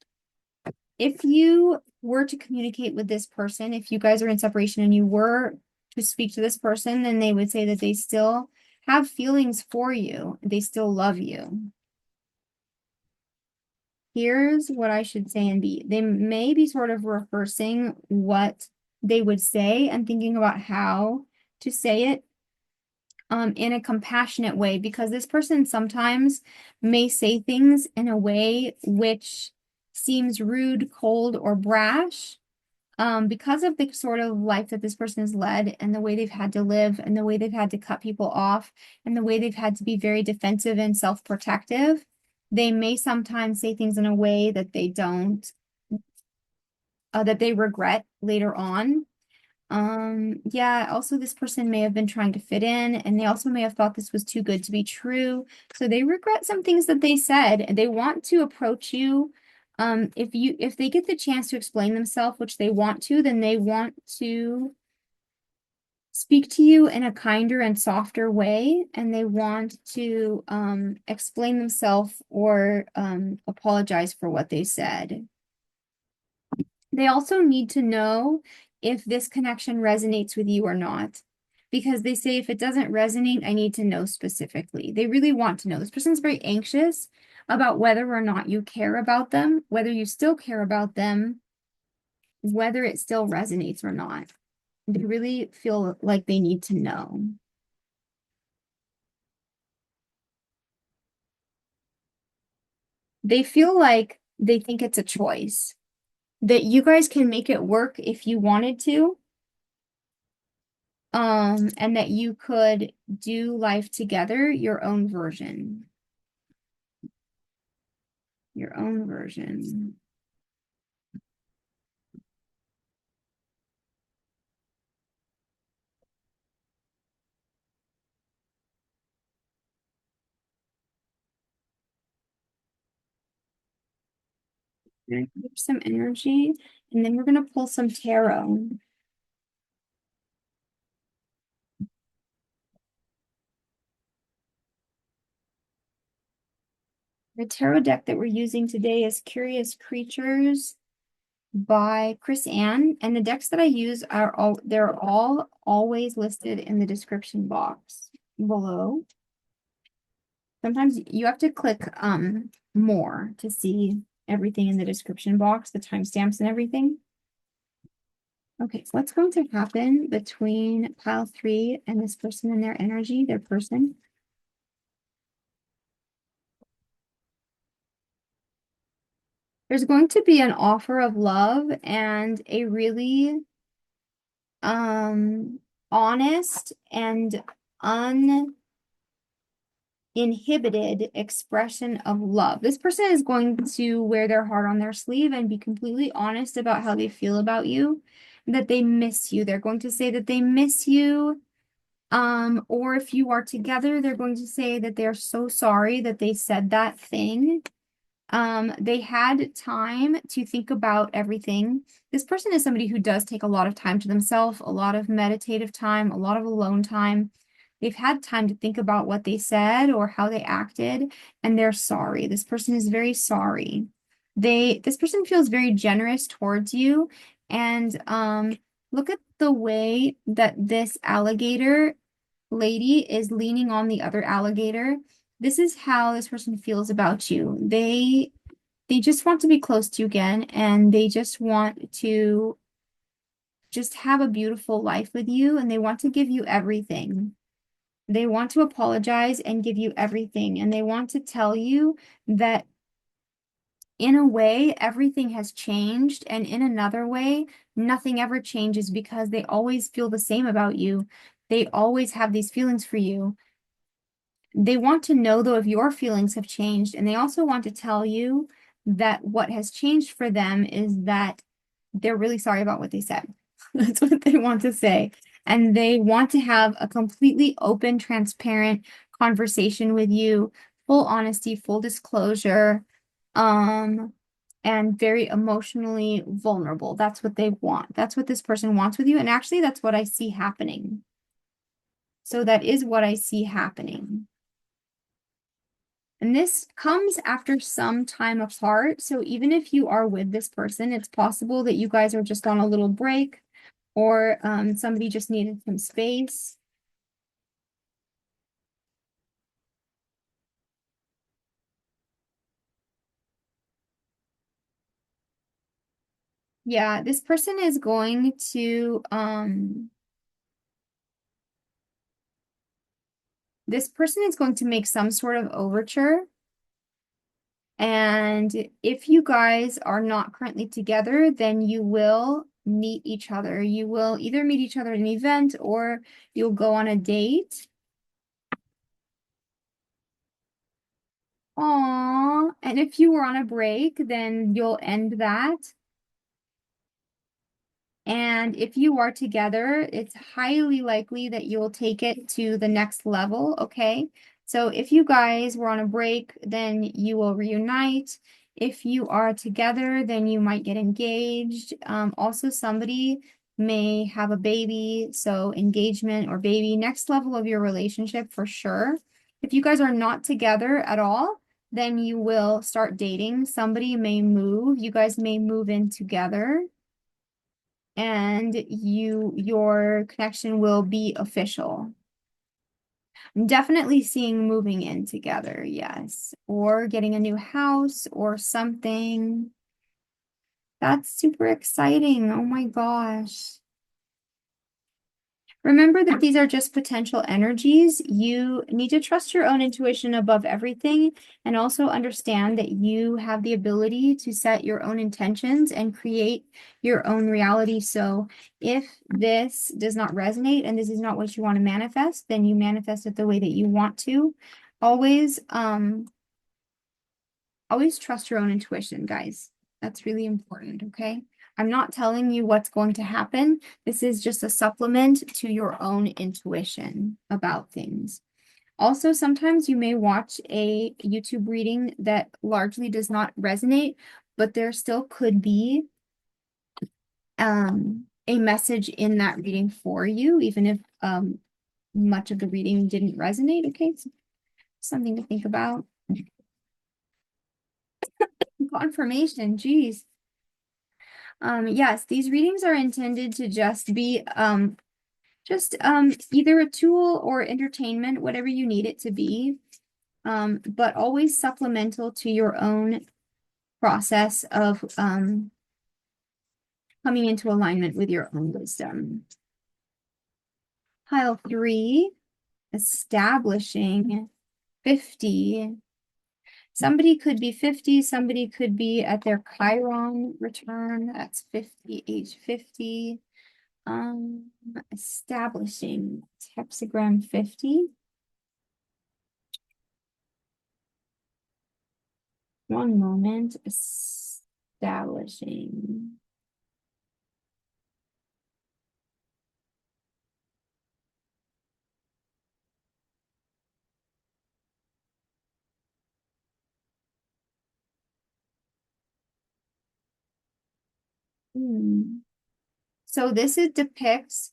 If you were to communicate with this person, if you guys are in separation and you were to speak to this person, then they would say that they still have feelings for you. They still love you. Here's what I should say and be. They may be sort of rehearsing what they would say and thinking about how to say it in a compassionate way, because this person sometimes may say things in a way which seems rude, cold, or brash, because of the sort of life that this person has led and the way they've had to live and the way they've had to cut people off and the way they've had to be very defensive and self-protective. They may sometimes say things in a way that they don't, that they regret later on. Yeah, also this person may have been trying to fit in, and they also may have thought this was too good to be true. So they regret some things that they said, and they want to approach you. If they get the chance to explain themselves, which they want to, then they want to speak to you in a kinder and softer way, and they want to explain themselves or apologize for what they said. They also need to know if this connection resonates with you or not, because they say, if it doesn't resonate, I need to know specifically. They really want to know. This person's very anxious about whether or not you care about them, whether you still care about them, whether it still resonates or not. They really feel like they need to know. They feel like they think it's a choice, that you guys can make it work if you wanted to, and that you could do life together, your own version. Your own version. There's some energy, and then we're gonna pull some tarot. The tarot deck that we're using today is Curious Creatures by Chris Ann, and the decks that I use are they're all always listed in the description box below. Sometimes you have to click more to see everything in the description box, the timestamps and everything. Okay, so what's going to happen between pile 3 and this person and their energy, their person? There's going to be an offer of love and a really honest and uninhibited expression of love. This person is going to wear their heart on their sleeve and be completely honest about how they feel about you, that they miss you. They're going to say that they miss you. Or if you are together, they're going to say that they're so sorry that they said that thing. They had time to think about everything. This person is somebody who does take a lot of time to themselves, a lot of meditative time, a lot of alone time. They've had time to think about what they said or how they acted, and they're sorry. This person is very sorry. This person feels very generous towards you, and look at the way that this alligator lady is leaning on the other alligator. This is how this person feels about you. They just want to be close to you again, and they just want to just have a beautiful life with you, and they want to give you everything. They want to apologize and give you everything. And they want to tell you that in a way, everything has changed. And in another way, nothing ever changes because they always feel the same about you. They always have these feelings for you. They want to know, though, if your feelings have changed. And they also want to tell you that what has changed for them is that they're really sorry about what they said. That's what they want to say. And they want to have a completely open, transparent conversation with you, full honesty, full disclosure, and very emotionally vulnerable. That's what they want. That's what this person wants with you. And actually, that's what I see happening. So that is what I see happening. And this comes after some time apart. So even if you are with this person, it's possible that you guys are just on a little break, or somebody just needed some space. Yeah, this person is going to make some sort of overture. And if you guys are not currently together, then you will meet each other. You will either meet each other at an event or you'll go on a date. Aww. And if you were on a break, then you'll end that. And if you are together, it's highly likely that you'll take it to the next level, okay? So if you guys were on a break, then you will reunite. If you are together, then you might get engaged. Also, somebody may have a baby, so engagement or baby, next level of your relationship for sure. If you guys are not together at all, then you will start dating. Somebody may move. You guys may move in together and your connection will be official. I'm definitely seeing moving in together, yes, or getting a new house or something. That's super exciting. Oh my gosh. Remember that these are just potential energies. You need to trust your own intuition above everything, and also understand that you have the ability to set your own intentions and create your own reality. So if this does not resonate and this is not what you want to manifest, then you manifest it the way that you want to. Always, always trust your own intuition, guys. That's really important, okay? I'm not telling you what's going to happen. This is just a supplement to your own intuition about things. Also, sometimes you may watch a YouTube reading that largely does not resonate, but there still could be a message in that reading for you, even if much of the reading didn't resonate. Okay, so something to think about. Confirmation, geez. Yes, these readings are intended to just be either a tool or entertainment, whatever you need it to be, but always supplemental to your own process of coming into alignment with your own wisdom. Pile 3, establishing 50. Somebody could be 50, somebody could be at their Chiron return. That's 50, age 50. Establishing hexagram 50. One moment. Establishing. So this depicts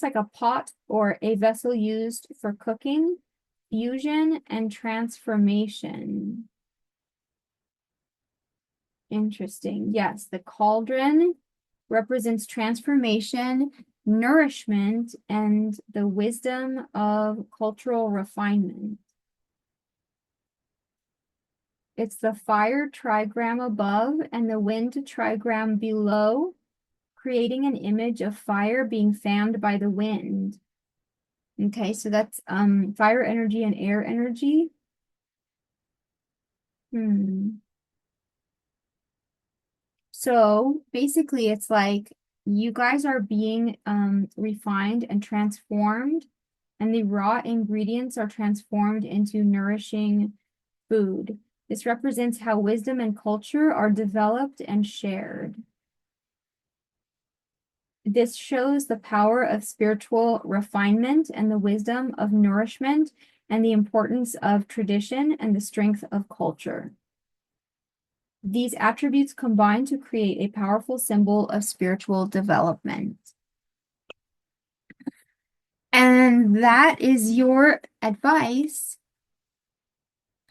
like a pot or a vessel used for cooking, fusion, and transformation. Interesting. Yes, the cauldron represents transformation, nourishment, and the wisdom of cultural refinement. It's the fire trigram above and the wind trigram below, creating an image of fire being fanned by the wind. Okay, so that's fire energy and air energy. So basically it's like you guys are being refined and transformed, and the raw ingredients are transformed into nourishing food. This represents how wisdom and culture are developed and shared. This shows the power of spiritual refinement and the wisdom of nourishment and the importance of tradition and the strength of culture. These attributes combine to create a powerful symbol of spiritual development. And that is your advice,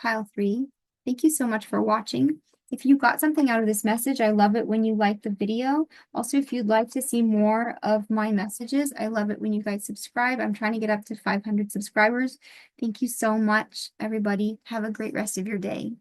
pile 3. Thank you so much for watching. If you got something out of this message, I love it when you like the video. Also, if you'd like to see more of my messages, I love it when you guys subscribe. I'm trying to get up to 500 subscribers. Thank you so much, everybody. Have a great rest of your day.